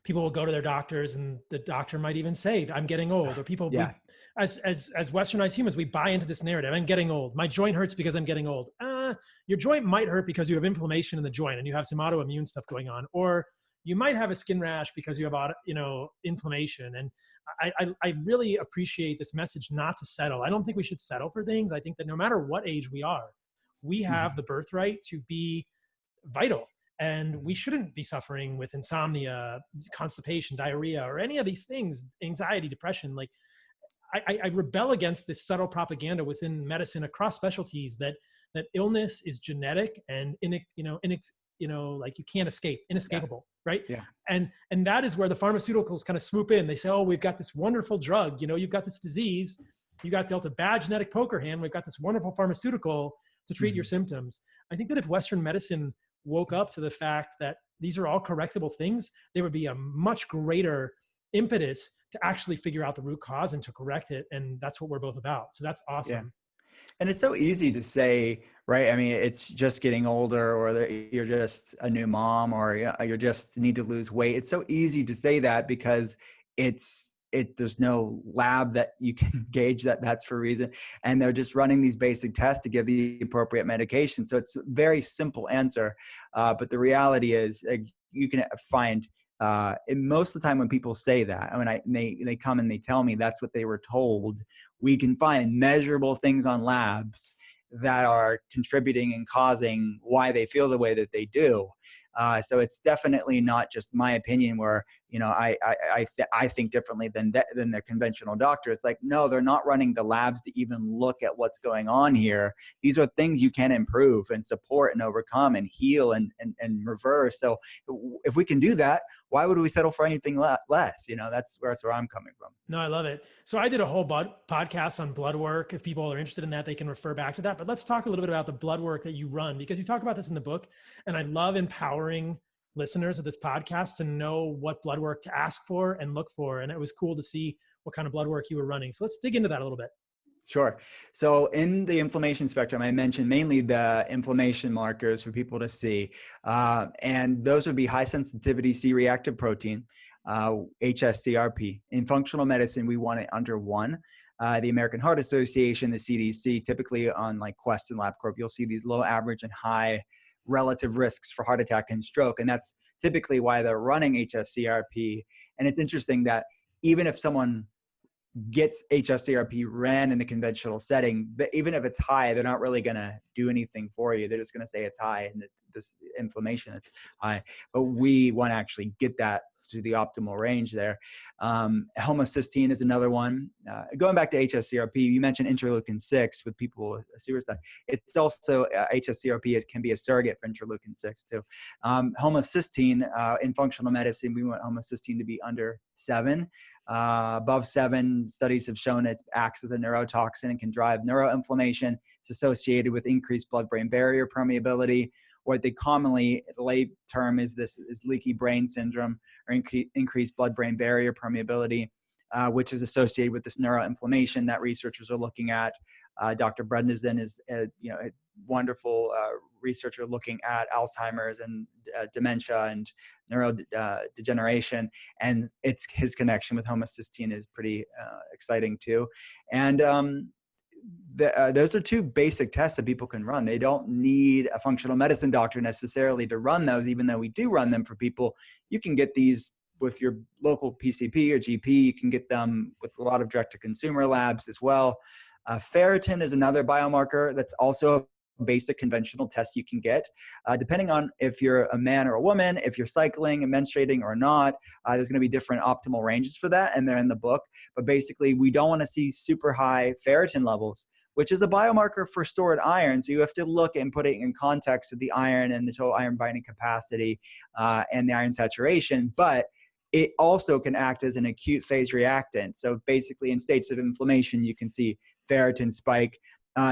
people will go to their doctors and the doctor might even say, I'm getting old, or people, Yeah. as Westernized humans, we buy into this narrative. I'm getting old. My joint hurts because I'm getting old. Your joint might hurt because you have inflammation in the joint and you have some autoimmune stuff going on, or you might have a skin rash because you have, inflammation. And I really appreciate this message not to settle. I don't think we should settle for things. I think that no matter what age we are, we have the birthright to be vital. And we shouldn't be suffering with insomnia, constipation, diarrhea, or any of these things, anxiety, depression. Like, I rebel against this subtle propaganda within medicine across specialties that illness is genetic and like you can't escape, inescapable, right? Yeah. And that is where the pharmaceuticals kind of swoop in. They say, oh, we've got this wonderful drug. You've got this disease. You got dealt a bad genetic poker hand. We've got this wonderful pharmaceutical to treat your symptoms. I think that if Western medicine woke up to the fact that these are all correctable things, there would be a much greater impetus to actually figure out the root cause and to correct it. And that's what we're both about. So that's awesome. Yeah. And it's so easy to say, right? I mean, it's just getting older, or you're just a new mom, or you just need to lose weight. It's so easy to say that because there's no lab that you can gauge that's for a reason. And they're just running these basic tests to give the appropriate medication. So it's a very simple answer. But the reality is, you can find, most of the time when people say that, they come and they tell me that's what they were told, we can find measurable things on labs that are contributing and causing why they feel the way that they do. So it's definitely not just my opinion where, I think differently than their conventional doctor. It's like, no, they're not running the labs to even look at what's going on here. These are things you can improve and support and overcome and heal and reverse. So if we can do that, why would we settle for anything less? That's where I'm coming from. No, I love it. So I did a whole podcast on blood work. If people are interested in that, they can refer back to that. But let's talk a little bit about the blood work that you run, because you talk about this in the book. And I love empowering listeners of this podcast to know what blood work to ask for and look for. And it was cool to see what kind of blood work you were running. So let's dig into that a little bit. Sure. So in the inflammation spectrum, I mentioned mainly the inflammation markers for people to see. And those would be high sensitivity C-reactive protein, HSCRP. In functional medicine, we want it under 1. The American Heart Association, the CDC, typically on like Quest and LabCorp, you'll see these low, average, and high relative risks for heart attack and stroke. And that's typically why they're running HSCRP. And it's interesting that even if someone gets HSCRP ran in the conventional setting, but even if it's high, they're not really going to do anything for you. They're just going to say it's high and this inflammation is high. But we want to actually get that to the optimal range there. Homocysteine is another one. Going back to HSCRP, you mentioned interleukin-6 with people with suicide. It's also HSCRP can be a surrogate for interleukin-6 too. Homocysteine in functional medicine, we want homocysteine to be under 7. Above 7, studies have shown it acts as a neurotoxin and can drive neuroinflammation. It's associated with increased blood-brain barrier permeability. What they commonly, the lay term is leaky brain syndrome, or increased blood-brain barrier permeability, which is associated with this neuroinflammation that researchers are looking at. Dr. Bredesen is a wonderful researcher looking at Alzheimer's and dementia and neurodegeneration, and his connection with homocysteine is pretty exciting too. And those are 2 basic tests that people can run. They don't need a functional medicine doctor necessarily to run those, even though we do run them for people. You can get these with your local PCP or GP. You can get them with a lot of direct-to-consumer labs as well. Ferritin is another biomarker that's also a basic conventional test you can get. Depending on if you're a man or a woman, if you're cycling and menstruating or not, there's going to be different optimal ranges for that, and they're in the book. But basically, we don't want to see super high ferritin levels, which is a biomarker for stored iron. So you have to look and put it in context with the iron and the total iron binding capacity and the iron saturation. But it also can act as an acute phase reactant. So basically, in states of inflammation, you can see ferritin spike.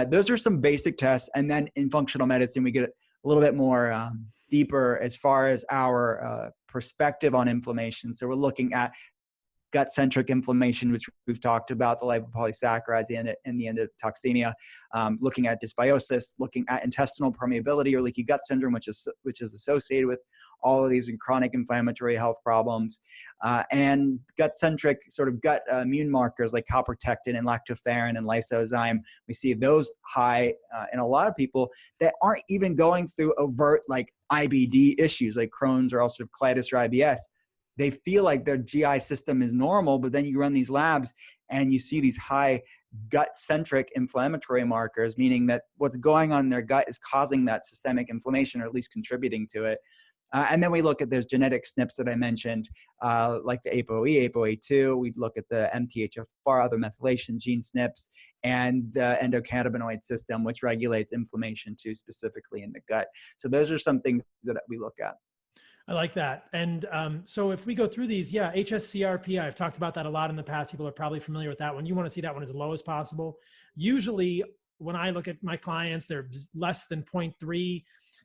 Those are some basic tests. And then in functional medicine, we get a little bit more deeper as far as our perspective on inflammation. So we're looking at gut-centric inflammation, which we've talked about, the lipopolysaccharides and the endotoxemia, looking at dysbiosis, looking at intestinal permeability or leaky gut syndrome, which is associated with all of these chronic inflammatory health problems, and gut-centric sort of gut immune markers like calprotectin and lactoferrin and lysozyme. We see those high in a lot of people that aren't even going through overt like IBD issues like Crohn's or ulcerative colitis or IBS. They feel like their GI system is normal, but then you run these labs and you see these high gut-centric inflammatory markers, meaning that what's going on in their gut is causing that systemic inflammation or at least contributing to it. And then we look at those genetic SNPs that I mentioned, like the ApoE, ApoE2. We look at the MTHFR, other methylation gene SNPs, and the endocannabinoid system, which regulates inflammation too, specifically in the gut. So those are some things that we look at. I like that. And so if we go through these, yeah, HSCRP, I've talked about that a lot in the past. People are probably familiar with that one. You want to see that one as low as possible. Usually when I look at my clients, they're less than 0.3.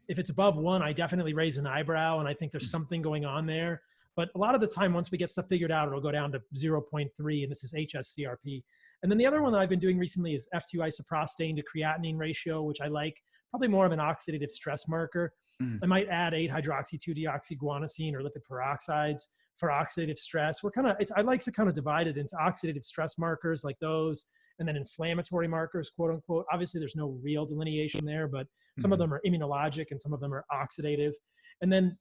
If it's above 1, I definitely raise an eyebrow and I think there's something going on there. But a lot of the time, once we get stuff figured out, it'll go down to 0.3, and this is HSCRP. And then the other one that I've been doing recently is F2 isoprostane to creatinine ratio, which I like, probably more of an oxidative stress marker. I might add 8-hydroxy-2-deoxyguanosine or lipid peroxides for oxidative stress. I like to kind of divide it into oxidative stress markers like those, and then inflammatory markers, quote unquote. Obviously, there's no real delineation there, but some of them are immunologic and some of them are oxidative. And then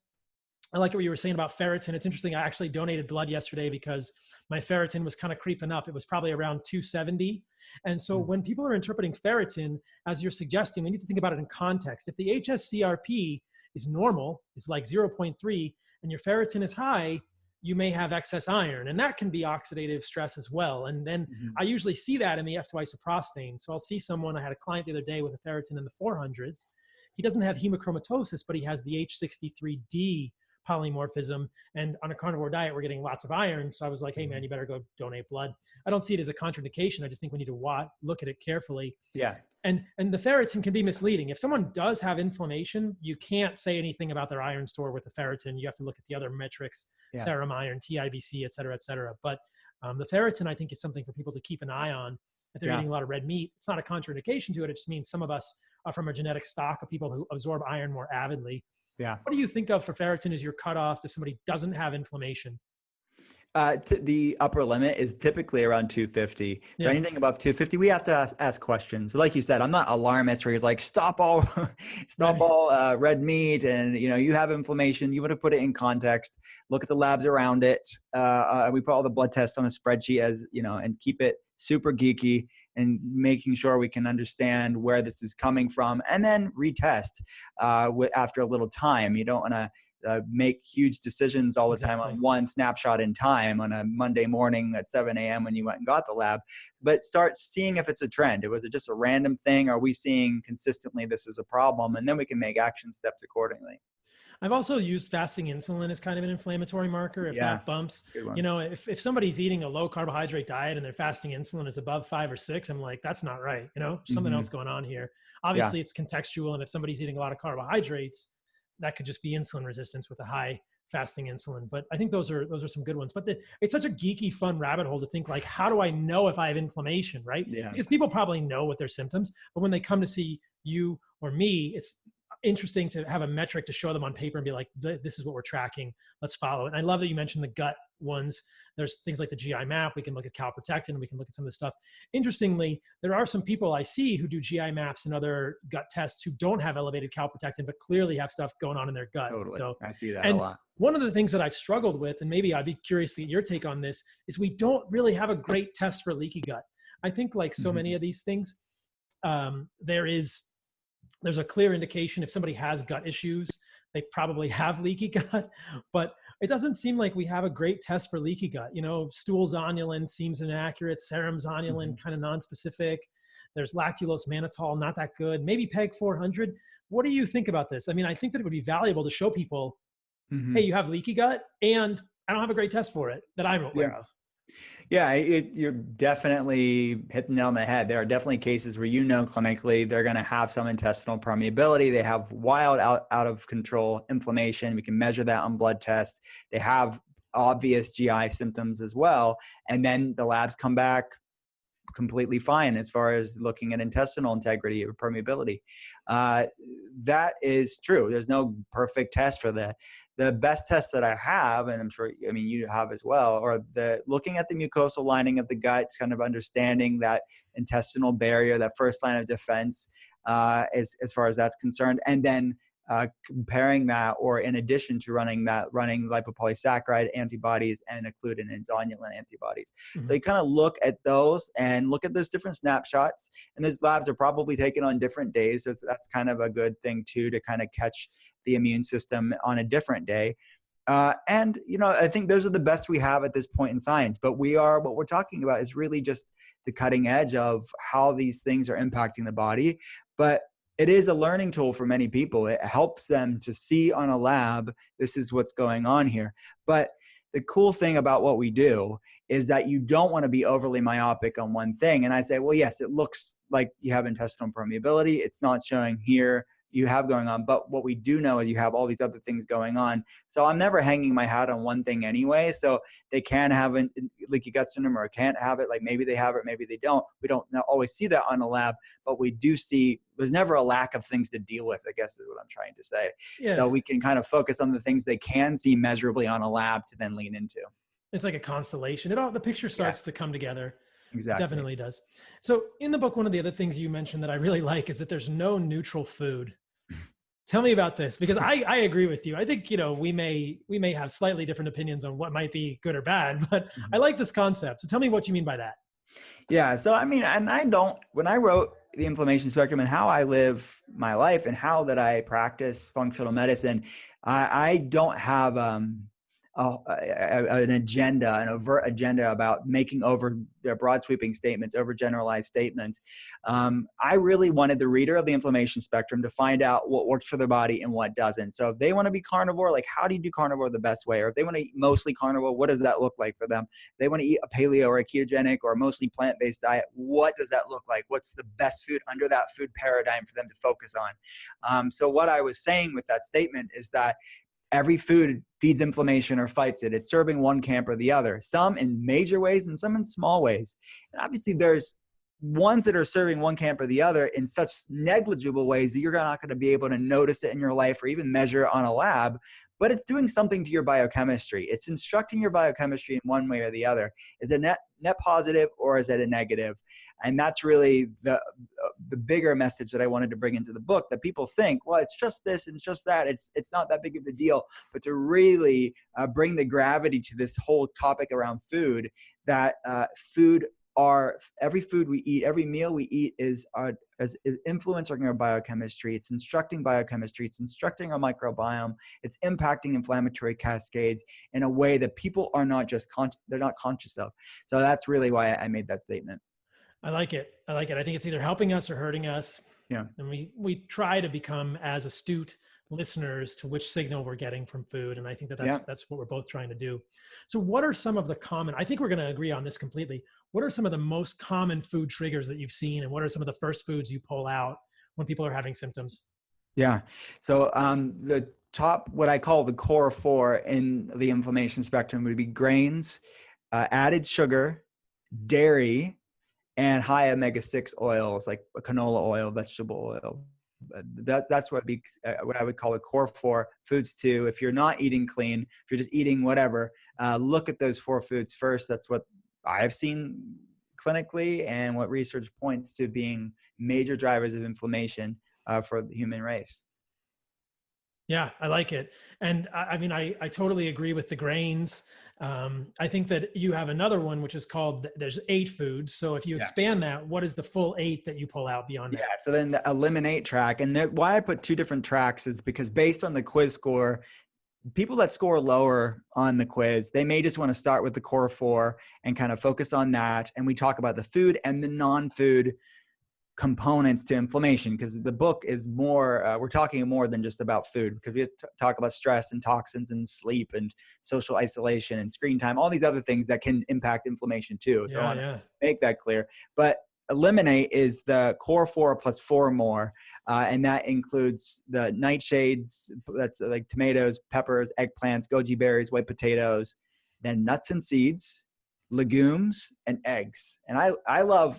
I like what you were saying about ferritin. It's interesting. I actually donated blood yesterday because my ferritin was kind of creeping up. It was probably around 270. And so when people are interpreting ferritin, as you're suggesting, we need to think about it in context. If the HSCRP is normal, is like 0.3, and your ferritin is high, you may have excess iron, and that can be oxidative stress as well. And then I usually see that in the F2 isoprostane. So I'll see someone, I had a client the other day with a ferritin in the 400s. He doesn't have hemochromatosis, but he has the H63D polymorphism. And on a carnivore diet, we're getting lots of iron. So I was like, hey man, you better go donate blood. I don't see it as a contraindication. I just think we need to look at it carefully. Yeah. And the ferritin can be misleading. If someone does have inflammation, you can't say anything about their iron store with the ferritin. You have to look at the other metrics, serum iron, TIBC, et cetera, et cetera. But the ferritin, I think, is something for people to keep an eye on. If they're eating a lot of red meat, it's not a contraindication to it. It just means some of us are from a genetic stock of people who absorb iron more avidly. Yeah. What do you think of for ferritin as your cutoff if somebody doesn't have inflammation? The upper limit is typically around 250. So anything above 250, we have to ask questions. So like you said, I'm not alarmist where he's like, stop all red meat, and you have inflammation. You want to put it in context. Look at the labs around it. We put all the blood tests on a spreadsheet and keep it super geeky and making sure we can understand where this is coming from, and then retest after a little time. You don't want to make huge decisions all the time Exactly. on one snapshot in time on a Monday morning at 7 a.m. when you went and got the lab, but start seeing if it's a trend. Was it just a random thing? Are we seeing consistently this is a problem? And then we can make action steps accordingly. I've also used fasting insulin as kind of an inflammatory marker. If Yeah, that bumps, good one. you know, if somebody's eating a low carbohydrate diet and their fasting insulin is above 5 or 6, I'm like, that's not right. You know, something else going on here. Yeah. Obviously it's contextual. And if somebody's eating a lot of carbohydrates, that could just be insulin resistance with a high fasting insulin. But I think those are some good ones. But it's such a geeky, fun rabbit hole to think like, how do I know if I have inflammation, right? Yeah. Because people probably know what their symptoms, but when they come to see you or me, it's interesting to have a metric to show them on paper and be like, this is what we're tracking. Let's follow it. And I love that you mentioned the gut ones. There's things like the GI map. We can look at calprotectin. We can look at some of this stuff. Interestingly, there are some people I see who do GI maps and other gut tests who don't have elevated calprotectin, but clearly have stuff going on in their gut. Totally. So I see that a lot. One of the things that I've struggled with, and maybe I'd be curious to get your take on this, is we don't really have a great test for leaky gut. I think like so many of these things, there's a clear indication if somebody has gut issues, they probably have leaky gut, but it doesn't seem like we have a great test for leaky gut. You know, stool zonulin seems inaccurate, serum zonulin kind of non-specific. There's lactulose mannitol, not that good. Maybe PEG 400. What do you think about this? I mean, I think that it would be valuable to show people, hey, you have leaky gut and I don't have a great test for it that I'm aware of. Yeah, you're definitely hitting the nail on the head. There are definitely cases where clinically they're going to have some intestinal permeability. They have wild out of control inflammation. We can measure that on blood tests. They have obvious GI symptoms as well. And then the labs come back completely fine as far as looking at intestinal integrity or permeability. That is true. There's no perfect test for that. The best test that I have, and I'm sure, I mean, you have as well, or looking at the mucosal lining of the gut, kind of understanding that intestinal barrier, that first line of defense, as far as that's concerned, and then comparing that, or in addition to running lipopolysaccharide antibodies and occludin and zonulin antibodies. So you kind of look at those and look at those different snapshots, and those labs are probably taken on different days. So that's kind of a good thing too, to kind of catch the immune system on a different day. And, I think those are the best we have at this point in science, but what we're talking about is really just the cutting edge of how these things are impacting the body. But it is a learning tool for many people. It helps them to see on a lab, this is what's going on here. But the cool thing about what we do is that you don't want to be overly myopic on one thing. And I say, well, yes, it looks like you have intestinal permeability. It's not showing here you have going on, but what we do know is you have all these other things going on. So I'm never hanging my hat on one thing anyway. So they can have a leaky gut syndrome or can't have it. Like maybe they have it, maybe they don't. We don't always see that on a lab, but we do see there's never a lack of things to deal with, I guess is what I'm trying to say. Yeah. So we can kind of focus on the things they can see measurably on a lab to then lean into. It's like a constellation. The picture starts to come together. Exactly. It definitely does. So in the book, one of the other things you mentioned that I really like is that there's no neutral food. Tell me about this, because I agree with you. I think, we may have slightly different opinions on what might be good or bad, but I like this concept. So tell me what you mean by that. Yeah. So, I mean, when I wrote the inflammation spectrum and how I live my life and how that I practice functional medicine, I don't have an agenda, an overt agenda about making over broad sweeping statements, over generalized statements. I really wanted the reader of the inflammation spectrum to find out what works for their body and what doesn't. So if they want to be carnivore, like how do you do carnivore the best way? Or if they want to eat mostly carnivore, what does that look like for them? If they want to eat a paleo or a ketogenic or a mostly plant-based diet, what does that look like? What's the best food under that food paradigm for them to focus on? So what I was saying with that statement is that every food feeds inflammation or fights it. It's serving one camp or the other, some in major ways and some in small ways. And obviously there's ones that are serving one camp or the other in such negligible ways that you're not going to be able to notice it in your life or even measure it on a lab, but it's doing something to your biochemistry. It's instructing your biochemistry in one way or the other. Is it net positive or is it a negative? And that's really the bigger message that I wanted to bring into the book, that people think, well, it's just this and it's just that. It's not that big of a deal. But to really bring the gravity to this whole topic around food, that food every food we eat, every meal we eat is influencing our biochemistry. It's instructing biochemistry. It's instructing our microbiome. It's impacting inflammatory cascades in a way that people are not just they're not conscious of. So that's really why I made that statement. I like it. I like it. I think it's either helping us or hurting us. Yeah. And we try to become as astute listeners to which signal we're getting from food. And I think that's what we're both trying to do. So what are some of the common, I think we're going to agree on this completely. What are some of the most common food triggers that you've seen? And what are some of the first foods you pull out when people are having symptoms? Yeah. So the top, what I call the core four in the inflammation spectrum would be grains, added sugar, dairy, and high omega-6 oils like canola oil, vegetable oil. That's what I would call the core four foods too. If you're not eating clean, if you're just eating whatever, look at those four foods first. That's what I've seen clinically and what research points to being major drivers of inflammation for the human race. Yeah, I like it. And I mean, I totally agree with the grains. I think that you have another one, which is called, there's 8 foods. So if you expand that, what is the full 8 that you pull out beyond that? Yeah, so then the eliminate track. And why I put 2 different tracks is because based on the quiz score, people that score lower on the quiz, they may just want to start with the core 4 and kind of focus on that. And we talk about the food and the non-food components to inflammation, because the book is more, we're talking more than just about food, because we talk about stress and toxins and sleep and social isolation and screen time, all these other things that can impact inflammation too. So I want to make that clear. But eliminate is the core 4 plus 4 more. And that includes the nightshades, that's like tomatoes, peppers, eggplants, goji berries, white potatoes, then nuts and seeds, legumes, and eggs. And I love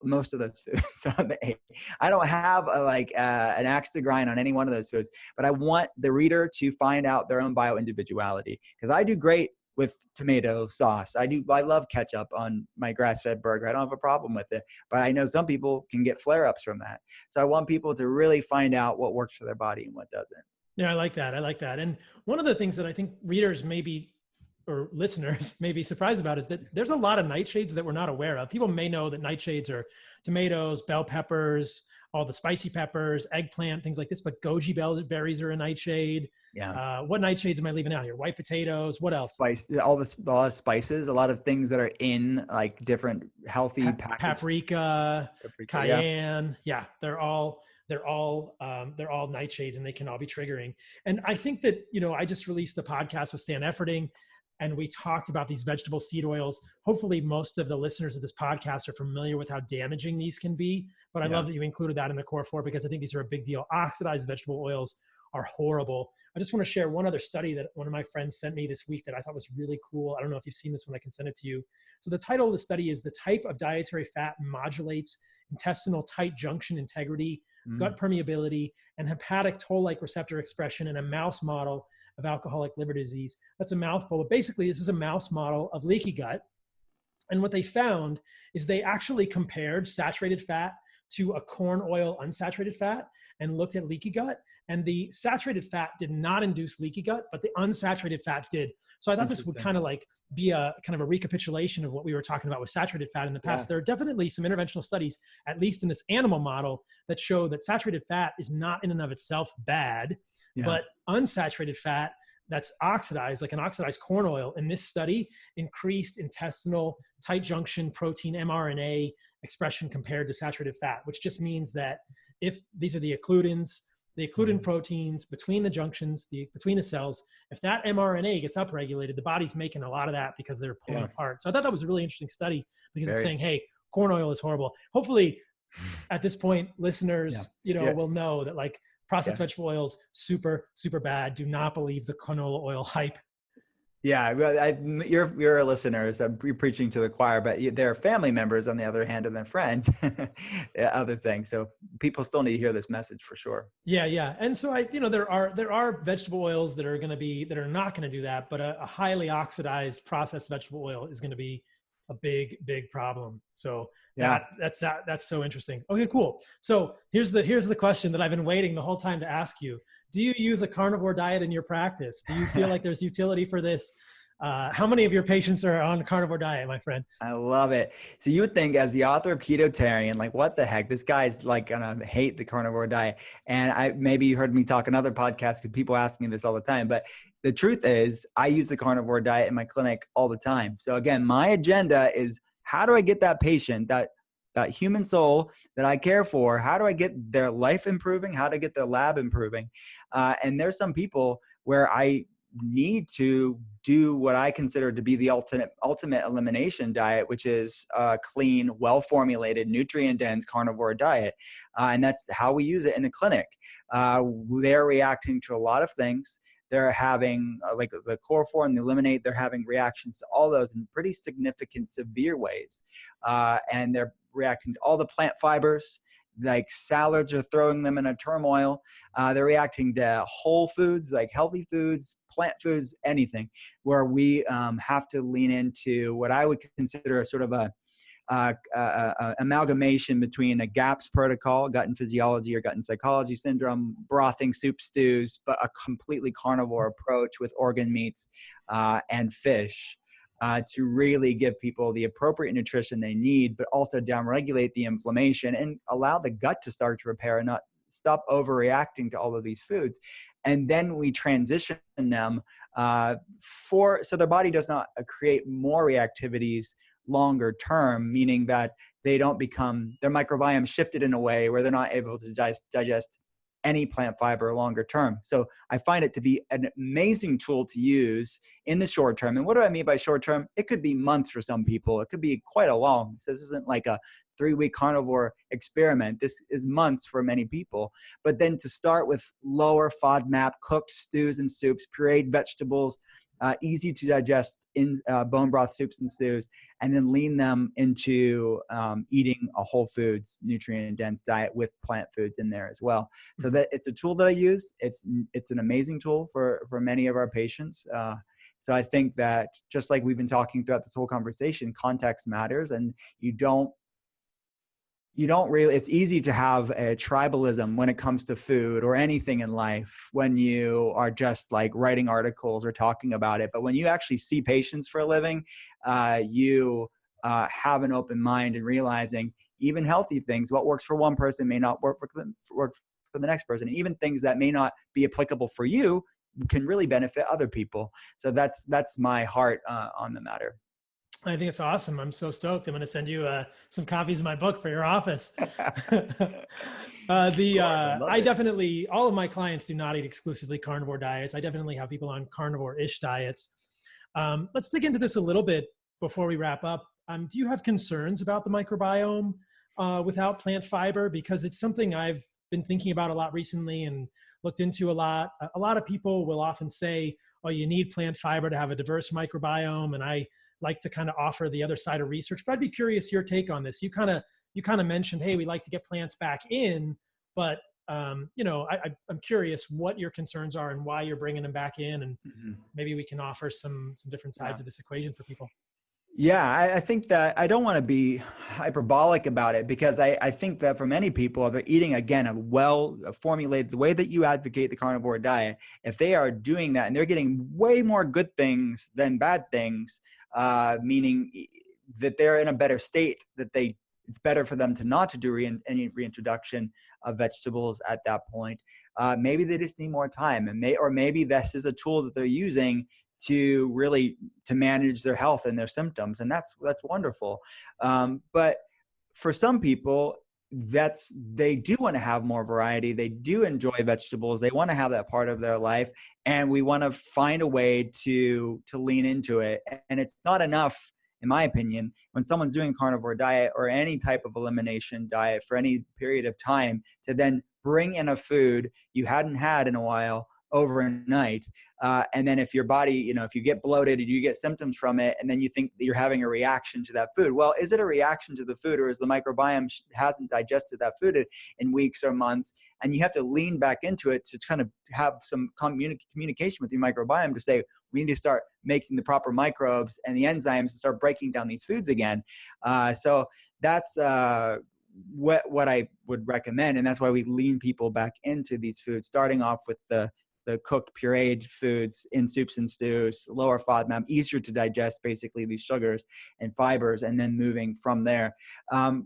most of those foods on the 8. I don't have an axe to grind on any one of those foods, but I want the reader to find out their own bio-individuality, because I do great with tomato sauce. I love ketchup on my grass-fed burger. I don't have a problem with it, but I know some people can get flare-ups from that. So I want people to really find out what works for their body and what doesn't. Yeah, I like that. I like that. And one of the things that I think readers or listeners may be surprised about is that there's a lot of nightshades that we're not aware of. People may know that nightshades are tomatoes, bell peppers, all the spicy peppers, eggplant, things like this, but goji berries are a nightshade. Yeah. What nightshades am I leaving out here? White potatoes. What else? Spice, a lot of spices, a lot of things that are in like different healthy paprika, cayenne. Yeah, they're all nightshades, and they can all be triggering. And I think that, I just released a podcast with Stan Efferding, and we talked about these vegetable seed oils. Hopefully most of the listeners of this podcast are familiar with how damaging these can be, but I love that you included that in the core 4, because I think these are a big deal. Oxidized vegetable oils are horrible. I just want to share one other study that one of my friends sent me this week that I thought was really cool. I don't know if you've seen this one. I can send it to you. So the title of the study is "The Type of Dietary Fat Modulates Intestinal Tight Junction Integrity, Gut Permeability, and Hepatic Toll-like Receptor Expression in a Mouse Model of Alcoholic Liver Disease." That's a mouthful, but basically this is a mouse model of leaky gut. And what they found is they actually compared saturated fat to a corn oil unsaturated fat and looked at leaky gut. And the saturated fat did not induce leaky gut, but the unsaturated fat did. So I thought this would kind of be a recapitulation of what we were talking about with saturated fat in the past. There are definitely some interventional studies, at least in this animal model, that show that saturated fat is not in and of itself bad, but unsaturated fat that's oxidized, like an oxidized corn oil, in this study increased intestinal tight junction protein mRNA expression compared to saturated fat, which just means that if these are the occludins proteins between the junctions, between the cells, if that mRNA gets upregulated, the body's making a lot of that because they're pulling apart. So I thought that was a really interesting study, because it's saying, hey, corn oil is horrible. Hopefully at this point, listeners, will know that processed vegetable oils, super, super bad. Do not believe the canola oil hype. Yeah, you're listeners. You're preaching to the choir, but they're family members on the other hand, and their friends, other things. So people still need to hear this message for sure. Yeah. And so there are vegetable oils that are not going to do that, but a highly oxidized processed vegetable oil is going to be a big, big problem. So that's so interesting. Okay, cool. So here's the question that I've been waiting the whole time to ask you. Do you use a carnivore diet in your practice? Do you feel like there's utility for this? How many of your patients are on a carnivore diet, my friend? I love it. So you would think, as the author of Ketotarian, like, what the heck? This guy's like gonna hate the carnivore diet. And maybe you heard me talk on other podcasts because people ask me this all the time. But the truth is, I use the carnivore diet in my clinic all the time. So again, my agenda is, how do I get that patient, that human soul that I care for, how do I get their life improving? How to get their lab improving? And there's some people where I need to do what I consider to be the ultimate elimination diet, which is a clean, well-formulated, nutrient-dense carnivore diet. And that's how we use it in the clinic. They're reacting to a lot of things. They're having, like the core four and the eliminate, they're having reactions to all those in pretty significant, severe ways. And they're reacting to all the plant fibers. Like salads are throwing them in a turmoil. They're reacting to whole foods, like healthy foods, plant foods, anything, where we have to lean into what I would consider a sort of a amalgamation between a GAPS protocol, gut and physiology or gut and psychology syndrome, brothing, soup, stews, but a completely carnivore approach with organ meats and fish. To really give people the appropriate nutrition they need, but also downregulate the inflammation and allow the gut to start to repair and not stop overreacting to all of these foods. And then we transition them so their body does not create more reactivities longer term, meaning that they don't become, their microbiome shifted in a way where they're not able to digest any plant fiber longer term. So I find it to be an amazing tool to use in the short term. And what do I mean by short term? It could be months for some people. It could be quite a long. So this isn't like a 3-week carnivore experiment. This is months for many people. But then to start with lower FODMAP, cooked stews and soups, pureed vegetables, easy to digest in bone broth soups and stews, and then lean them into eating a whole foods, nutrient dense diet with plant foods in there as well. So that it's a tool that I use. It's an amazing tool for many of our patients. So I think that just like we've been talking throughout this whole conversation, context matters, and you don't really, it's easy to have a tribalism when it comes to food or anything in life when you are just like writing articles or talking about it. But when you actually see patients for a living, you have an open mind and realizing even healthy things, what works for one person may not work for the next person. And even things that may not be applicable for you can really benefit other people. So that's my heart on the matter. I think it's awesome. I'm so stoked. I'm going to send you some copies of my book for your office. I definitely, all of my clients do not eat exclusively carnivore diets. I definitely have people on carnivore-ish diets. Let's dig into this a little bit before we wrap up. Do you have concerns about the microbiome without plant fiber? Because it's something I've been thinking about a lot recently and looked into a lot. A lot of people will often say, oh, you need plant fiber to have a diverse microbiome. And I like to kind of offer the other side of research, but I'd be curious your take on this. You kind of mentioned, hey, we like to get plants back in, but I'm curious what your concerns are and why you're bringing them back in, and maybe we can offer some different sides of this equation for people. Yeah, I think that I don't want to be hyperbolic about it, because I think that for many people, they're eating, again, a well-formulated, the way that you advocate the carnivore diet, if they are doing that and they're getting way more good things than bad things, meaning that they're in a better state, that it's better for them to not to do any reintroduction of vegetables at that point. Maybe they just need more time, and maybe this is a tool that they're using to really to manage their health and their symptoms, and that's wonderful. But for some people, they do want to have more variety. They do enjoy vegetables. They want to have that part of their life, and we want to find a way to lean into it. And it's not enough, in my opinion, when someone's doing a carnivore diet or any type of elimination diet for any period of time, to then bring in a food you hadn't had in a while overnight. And then if your body, if you get bloated and you get symptoms from it, and then you think that you're having a reaction to that food, well, is it a reaction to the food, or is the microbiome hasn't digested that food in weeks or months? And you have to lean back into it to kind of have some communication with your microbiome to say, we need to start making the proper microbes and the enzymes to start breaking down these foods again. So that's what I would recommend. And that's why we lean people back into these foods, starting off with the the cooked pureed foods in soups and stews, lower FODMAP, easier to digest basically these sugars and fibers, and then moving from there.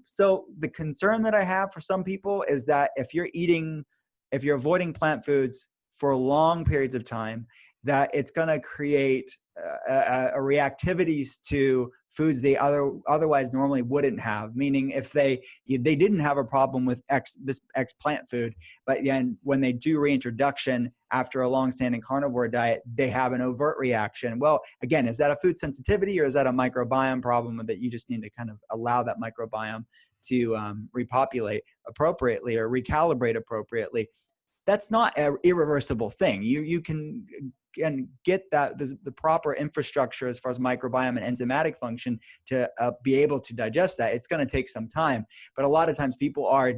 So the concern that I have for some people is that if you're avoiding plant foods for long periods of time, that it's going to create a reactivities to foods they otherwise normally wouldn't have. Meaning, if they didn't have a problem with this X plant food, but then when they do reintroduction after a long-standing carnivore diet, they have an overt reaction. Well, again, is that a food sensitivity, or is that a microbiome problem that you just need to kind of allow that microbiome to repopulate appropriately or recalibrate appropriately? That's not an irreversible thing. You can get the proper infrastructure as far as microbiome and enzymatic function to be able to digest that. It's going to take some time, but a lot of times people are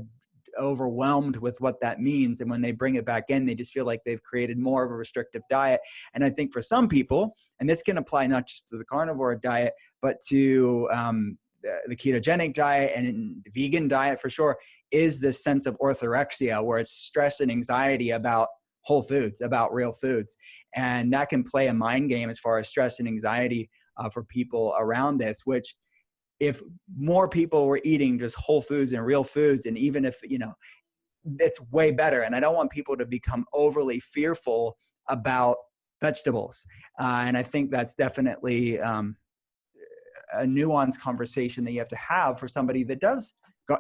overwhelmed with what that means, and when they bring it back in, they just feel like they've created more of a restrictive diet. And I think for some people, and this can apply not just to the carnivore diet, but to the ketogenic diet and the vegan diet for sure, is this sense of orthorexia, where it's stress and anxiety about whole foods, about real foods. And that can play a mind game as far as stress and anxiety for people around this, which if more people were eating just whole foods and real foods, and even if, it's way better. And I don't want people to become overly fearful about vegetables. And I think that's definitely a nuanced conversation that you have to have for somebody that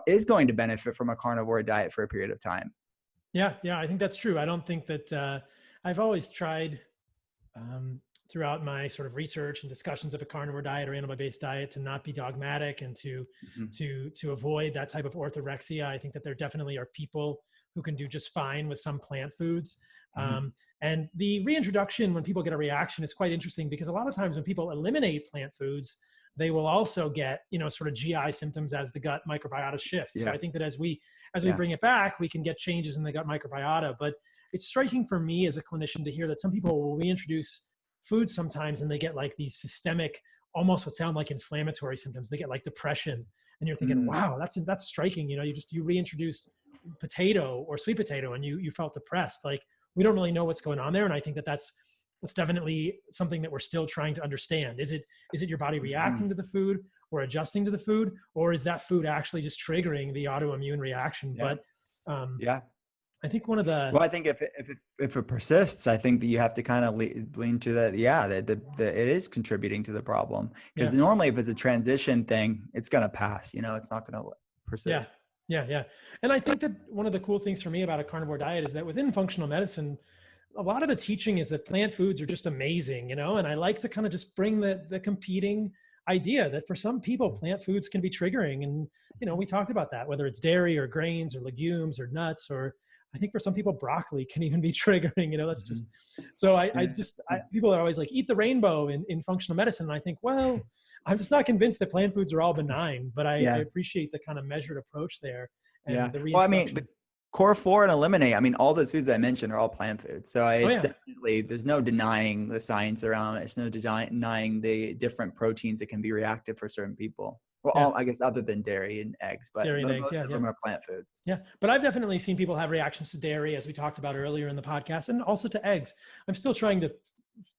is going to benefit from a carnivore diet for a period of time. Yeah, I think that's true. I don't think that I've always tried throughout my sort of research and discussions of a carnivore diet or animal-based diet to not be dogmatic and to avoid that type of orthorexia. I think that there definitely are people who can do just fine with some plant foods. And the reintroduction, when people get a reaction, is quite interesting, because a lot of times when people eliminate plant foods, they will also get, sort of GI symptoms as the gut microbiota shifts. Yeah. So I think that as we bring it back, we can get changes in the gut microbiota. But it's striking for me as a clinician to hear that some people will reintroduce foods sometimes, and they get like these systemic, almost what sound like inflammatory symptoms. They get like depression, and you're thinking, wow, that's striking. You reintroduced potato or sweet potato, and you felt depressed. Like, we don't really know what's going on there. And I think that that's definitely something that we're still trying to understand. Is it your body reacting to the food or adjusting to the food, or is that food actually just triggering the autoimmune reaction? Yeah. But I think one of the, well, I think if it persists, I think that you have to kind of lean to that. Yeah, that it is contributing to the problem, because normally if it's a transition thing, it's going to pass, it's not going to persist. Yeah. And I think that one of the cool things for me about a carnivore diet is that within functional medicine, a lot of the teaching is that plant foods are just amazing, and I like to kind of just bring the competing idea that for some people, plant foods can be triggering. And, we talked about that, whether it's dairy or grains or legumes or nuts, or I think for some people, broccoli can even be triggering, that's just, so people are always like, eat the rainbow in functional medicine. And I think, well, I'm just not convinced that plant foods are all benign, but I appreciate the kind of measured approach there. And the the core 4 and eliminate, all those foods I mentioned are all plant foods. So definitely, there's no denying the science around it. It's no denying the different proteins that can be reactive for certain people. Well, all, I guess, other than dairy and eggs, but dairy and eggs, most of them are plant foods. Yeah, but I've definitely seen people have reactions to dairy, as we talked about earlier in the podcast, and also to eggs. I'm still trying to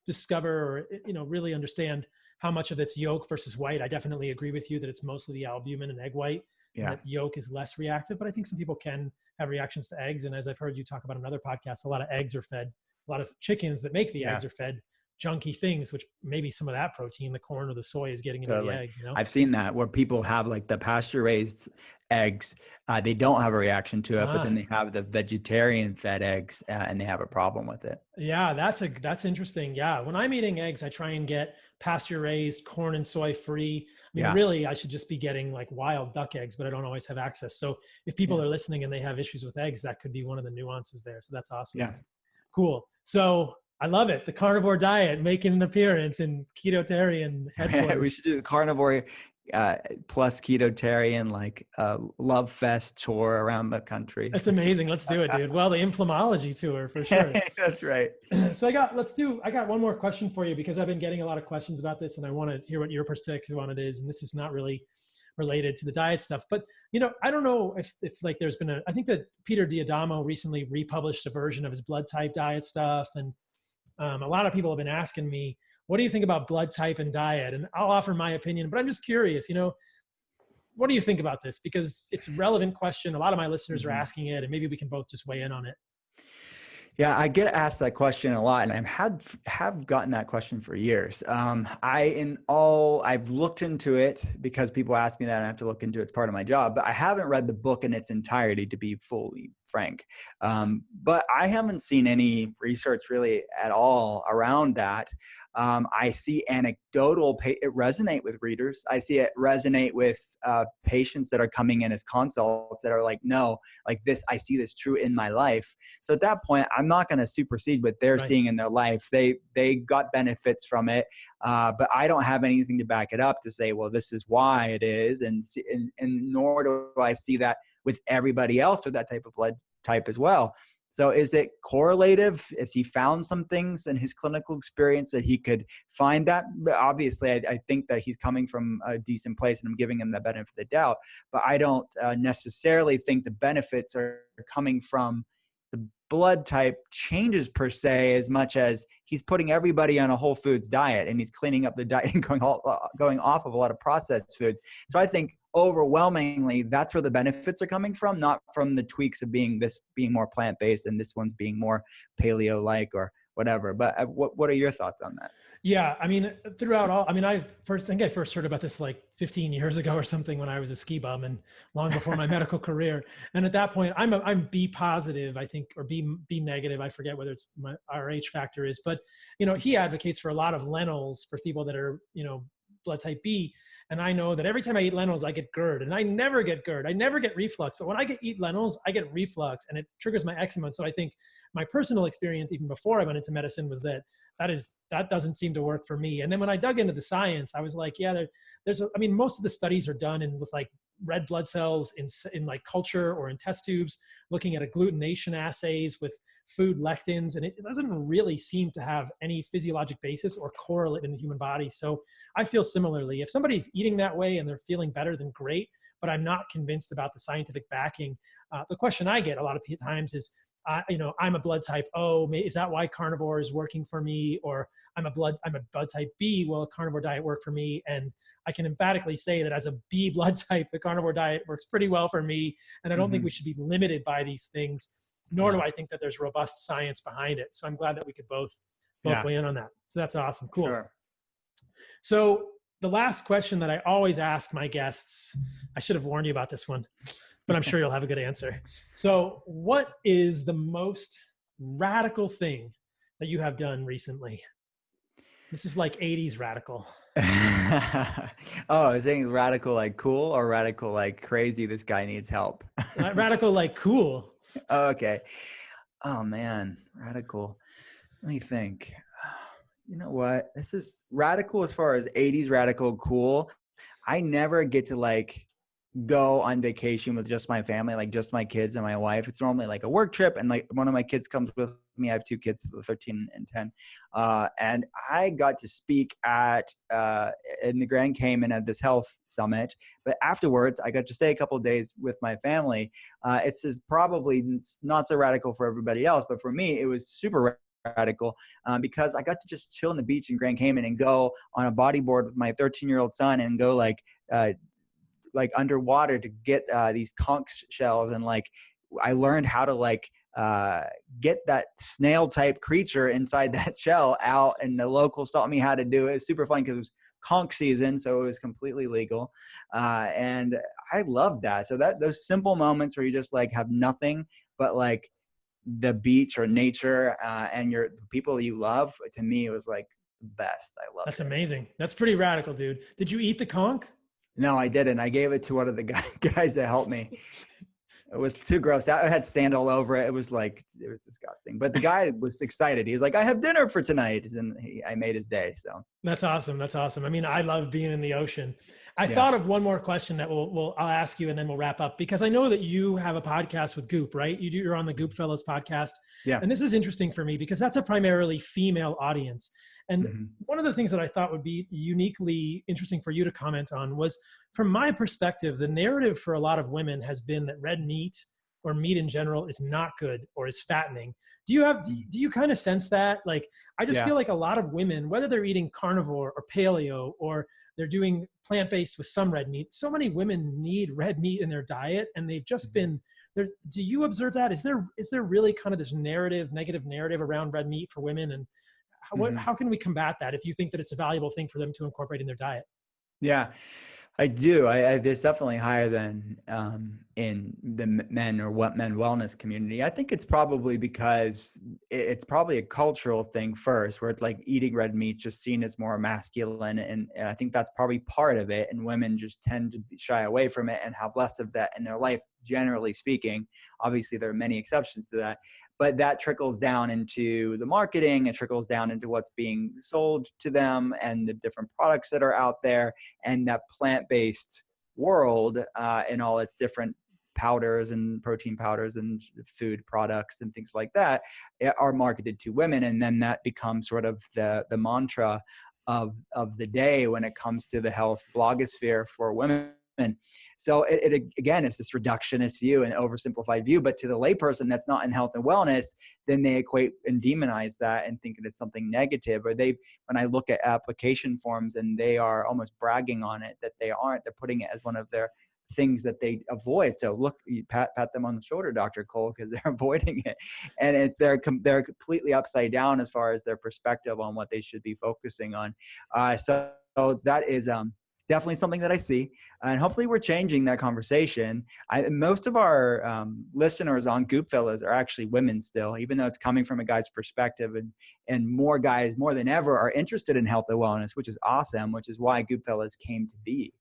discover or, really understand how much of it's yolk versus white. I definitely agree with you that it's mostly the albumin and egg white. Yeah. That yolk is less reactive, but I think some people can have reactions to eggs. And as I've heard you talk about in another podcast, a lot of eggs are fed, a lot of chickens that make the eggs are fed junky things, which maybe some of that protein, the corn or the soy, is getting into the egg. I've seen that where people have like the pasture raised eggs, they don't have a reaction to it, but then they have the vegetarian fed eggs and they have a problem with it. Yeah, that's interesting. Yeah, when I'm eating eggs, I try and get pasture raised, corn and soy free. Really, I should just be getting like wild duck eggs, but I don't always have access. So if people are listening and they have issues with eggs, that could be one of the nuances there. So that's awesome. Yeah. Cool. So I love it. The carnivore diet making an appearance in ketotarian headquarters. We should do the carnivore plus ketotarian, like love fest tour around the country. That's amazing. Let's do it, dude. Well, the inflammology tour for sure. That's right. So I got one more question for you, because I've been getting a lot of questions about this and I want to hear what your perspective on it is. And this is not really related to the diet stuff. But, I don't know if like there's been I think that Peter D'Adamo recently republished a version of his blood type diet stuff. And a lot of people have been asking me, what do you think about blood type and diet? And I'll offer my opinion, but I'm just curious, what do you think about this? Because it's a relevant question. A lot of my listeners are asking it, and maybe we can both just weigh in on it. Yeah, I get asked that question a lot, and I have gotten that question for years. I've looked into it because people ask me that, and I have to look into it. It's part of my job, but I haven't read the book in its entirety, to be fully frank. But I haven't seen any research really at all around that. I see anecdotal, it resonate with readers. I see it resonate with patients that are coming in as consults that are like, no, like this, I see this true in my life. So at that point, I'm not going to supersede what they're seeing in their life. They got benefits from it, but I don't have anything to back it up to say, well, this is why it is. And nor do I see that with everybody else with that type of blood type as well. So is it correlative? Has he found some things in his clinical experience that he could find that? But obviously, I think that he's coming from a decent place, and I'm giving him the benefit of the doubt. But I don't necessarily think the benefits are coming from the blood type changes per se, as much as he's putting everybody on a whole foods diet, and he's cleaning up the diet and going off of a lot of processed foods. So I think overwhelmingly that's where the benefits are coming from, not from the tweaks of being more plant-based and this one's being more paleo-like or whatever. But what are your thoughts on that? Yeah, I mean, throughout all, I mean, I first heard about this like 15 years ago or something when I was a ski bum, and long before my medical career. And at that point, I'm B positive, I think, or B negative. I forget whether it's my RH factor is, but he advocates for a lot of lentils for people that are blood type B. And I know that every time I eat lentils, I get GERD, and I never get GERD. I never get reflux. But when I eat lentils, I get reflux, and it triggers my eczema. So I think my personal experience, even before I went into medicine, was that doesn't seem to work for me. And then when I dug into the science, I was like, yeah, most of the studies are done with like red blood cells in like culture or in test tubes, looking at agglutination assays with food lectins, and it doesn't really seem to have any physiologic basis or correlate in the human body. So I feel similarly. If somebody's eating that way and they're feeling better, then great, but I'm not convinced about the scientific backing. The question I get a lot of times is, I'm a blood type O. Is that why carnivore is working for me? Or I'm a blood type B. Will a carnivore diet work for me? And I can emphatically say that as a B blood type, the carnivore diet works pretty well for me. And I don't think we should be limited by these things, nor do I think that there's robust science behind it. So I'm glad that we could both weigh in on that. So that's awesome. Cool. Sure. So the last question that I always ask my guests, I should have warned you about this one, but I'm sure you'll have a good answer. So what is the most radical thing that you have done recently? This is like 80s radical. Oh, is it radical like cool or radical like crazy? This guy needs help. Radical like cool. Oh, okay. Oh man, radical. Let me think. You know what? This is radical as far as 80s radical cool. I never get to like go on vacation with just my family, like just my kids and my wife. It's normally like a work trip, and like one of my kids comes with me. I have two kids, 13 and 10. And I got to speak in the Grand Cayman at this health summit, but afterwards I got to stay a couple of days with my family. It's probably not so radical for everybody else, but for me, it was super radical because I got to just chill on the beach in Grand Cayman and go on a bodyboard with my 13-year-old son and go like underwater to get these conch shells. And like, I learned how to like get that snail type creature inside that shell out, and the locals taught me how to do it. It's super fun because it was conch season, so it was completely legal. And I loved that. So those simple moments where you just like have nothing but like the beach or nature and the people you love, to me, it was like the best. I love it. That's amazing. That's pretty radical, dude. Did you eat the conch? No, I didn't. I gave it to one of the guys that helped me. It was too gross. I had sand all over it. It was disgusting. But the guy was excited. He was like, I have dinner for tonight. And I made his day. So that's awesome. That's awesome. I mean, I love being in the ocean. I thought of one more question that I'll ask you, and then we'll wrap up, because I know that you have a podcast with Goop, right? You're on the Goop Fellows podcast. Yeah. And this is interesting for me because that's a primarily female audience. And Mhm. one of the things that I thought would be uniquely interesting for you to comment on was, from my perspective, the narrative for a lot of women has been that red meat or meat in general is not good or is fattening. Do you kind of sense that? Like, I just Yeah. feel like a lot of women, whether they're eating carnivore or paleo, or they're doing plant-based with some red meat, so many women need red meat in their diet, and they've just been there's. Do you observe that? Is there really kind of this negative narrative around red meat for women, and Mhm. how can we combat that if you think that it's a valuable thing for them to incorporate in their diet? Yeah, I do. It's definitely higher than in the men or what men wellness community. I think it's probably because it's probably a cultural thing first, where it's like eating red meat just seen as more masculine, and I think that's probably part of it. And women just tend to shy away from it and have less of that in their life, generally speaking. Obviously, there are many exceptions to that, but that trickles down into the marketing. It trickles down into what's being sold to them and the different products that are out there, and that plant-based world and all its different powders and protein powders and food products and things like that are marketed to women. And then that becomes sort of the mantra of the day when it comes to the health blogosphere for women. So it again, it's this reductionist view and oversimplified view, but to the layperson that's not in health and wellness, then they equate and demonize that and think that it's something negative. Or when I look at application forms and they are almost bragging on it, that they aren't, they're putting it as one of their things that they avoid. So look, you pat them on the shoulder, Dr. Cole, because they're avoiding it. And they're completely upside down as far as their perspective on what they should be focusing on. So that is definitely something that I see. And hopefully we're changing that conversation. Most of our listeners on Goop Fellas are actually women still, even though it's coming from a guy's perspective, and more guys more than ever are interested in health and wellness, which is awesome, which is why Goop Fellas came to be.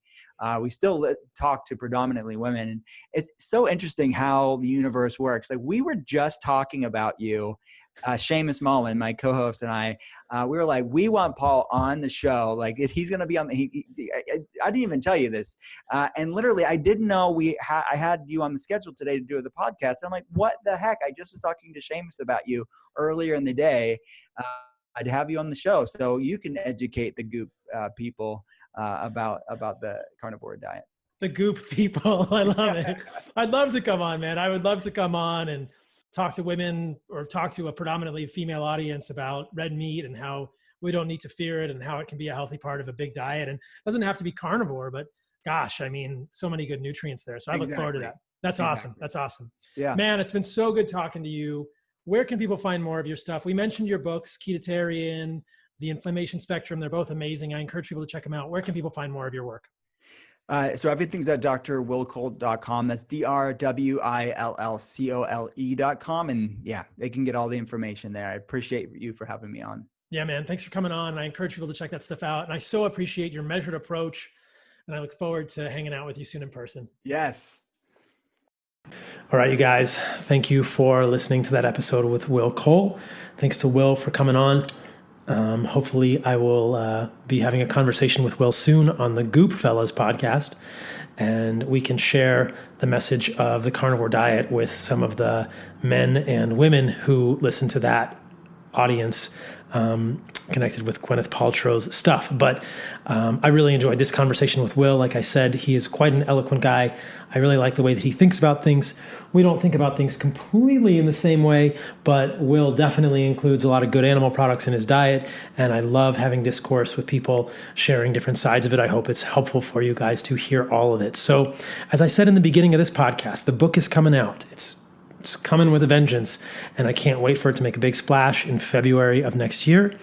We still talk to predominantly women. And it's so interesting how the universe works. Like, we were just talking about you, Seamus Mullen, my co-host, and I we were like, we want Paul on the show. Like, if he's going to be on, I didn't even tell you this. And literally, I didn't know I had you on the schedule today to do the podcast. I'm like, what the heck? I just was talking to Seamus about you earlier in the day. I'd have you on the show so you can educate the Goop people about the carnivore diet. The Goop people. I love it. I'd love to come on, man. I would love to come on and talk to women, or talk to a predominantly female audience about red meat and how we don't need to fear it and how it can be a healthy part of a big diet. And it doesn't have to be carnivore, but gosh, I mean, so many good nutrients there. So I look forward to that. That's awesome. That's awesome. Yeah, man, it's been so good talking to you. Where can people find more of your stuff? We mentioned your books, Ketotarian, The Inflammation Spectrum. They're both amazing. I encourage people to check them out. Where can people find more of your work? So everything's at drwillcole.com. That's drwillcole.com. And yeah, they can get all the information there. I appreciate you for having me on. Yeah, man. Thanks for coming on. I encourage people to check that stuff out. And I so appreciate your measured approach. And I look forward to hanging out with you soon in person. Yes. All right, you guys. Thank you for listening to that episode with Will Cole. Thanks to Will for coming on. Hopefully I will be having a conversation with Will soon on the Goop Fellas podcast, and we can share the message of the carnivore diet with some of the men and women who listen to that audience, connected with Gwyneth Paltrow's stuff. But I really enjoyed this conversation with Will. Like I said, he is quite an eloquent guy. I really like the way that he thinks about things. We don't think about things completely in the same way, but Will definitely includes a lot of good animal products in his diet, and I love having discourse with people sharing different sides of it. I hope it's helpful for you guys to hear all of it. So, as I said in the beginning of this podcast, the book is coming out. It's coming with a vengeance, and I can't wait for it to make a big splash in February of next year.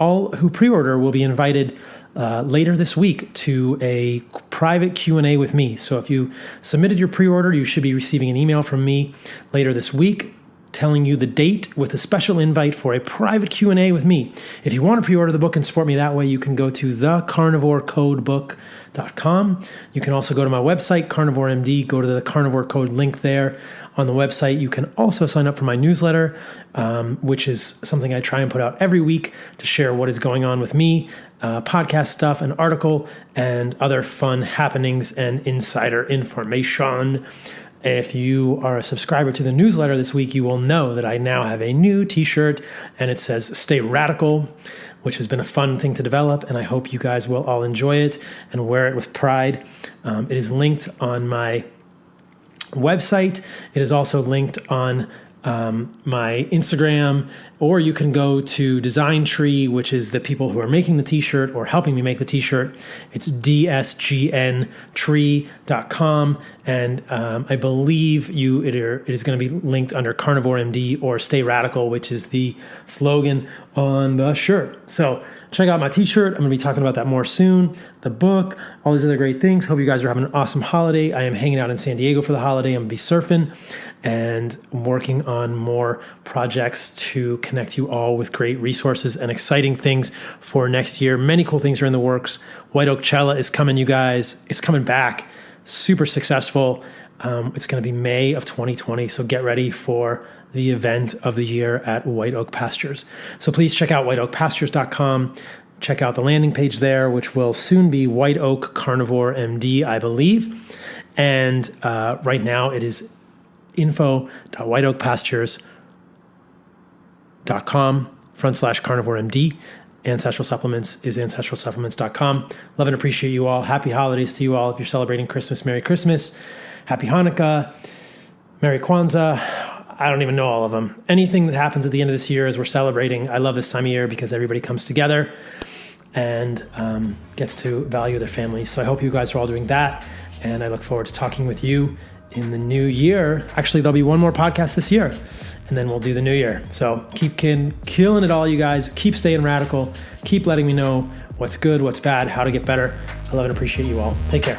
All who pre-order will be invited later this week to a private Q&A with me. So if you submitted your pre-order, you should be receiving an email from me later this week telling you the date with a special invite for a private Q&A with me. If you want to pre-order the book and support me that way, you can go to thecarnivorecodebook.com. You can also go to my website, Carnivore MD, go to the Carnivore Code link there on the website. You can also sign up for my newsletter, which is something I try and put out every week to share what is going on with me, podcast stuff, an article, and other fun happenings and insider information. If you are a subscriber to the newsletter this week, you will know that I now have a new t-shirt, and it says Stay Radical, which has been a fun thing to develop, and I hope you guys will all enjoy it and wear it with pride. It is linked on my website. It is also linked on my Instagram, or you can go to Design Tree, which is the people who are making the t-shirt or helping me make the t-shirt. It's dsgntree.com, and I believe it is going to be linked under Carnivore MD or Stay Radical, which is the slogan on the shirt. So check out my t-shirt. I'm going to be talking about that more soon. The book, all these other great things. Hope you guys are having an awesome holiday. I am hanging out in San Diego for the holiday. I'm going to be surfing and working on more projects to connect you all with great resources and exciting things for next year. Many cool things are in the works. White Oak Cella is coming, you guys. It's coming back. Super successful. It's going to be May of 2020, so get ready for the event of the year at White Oak Pastures. So please check out whiteoakpastures.com. Check out the landing page there, which will soon be White Oak Carnivore MD, I believe. And right now it is info.whiteoakpastures.com/carnivore MD. Ancestral Supplements is ancestralsupplements.com. Love and appreciate you all. Happy holidays to you all. If you're celebrating Christmas, Merry Christmas. Happy Hanukkah. Merry Kwanzaa. I don't even know all of them. Anything that happens at the end of this year as we're celebrating, I love this time of year because everybody comes together and gets to value their families. So I hope you guys are all doing that. And I look forward to talking with you in the new year. Actually, there'll be one more podcast this year, and then we'll do the new year. So keep killing it all, you guys. Keep staying radical. Keep letting me know what's good, what's bad, how to get better. I love and appreciate you all. Take care.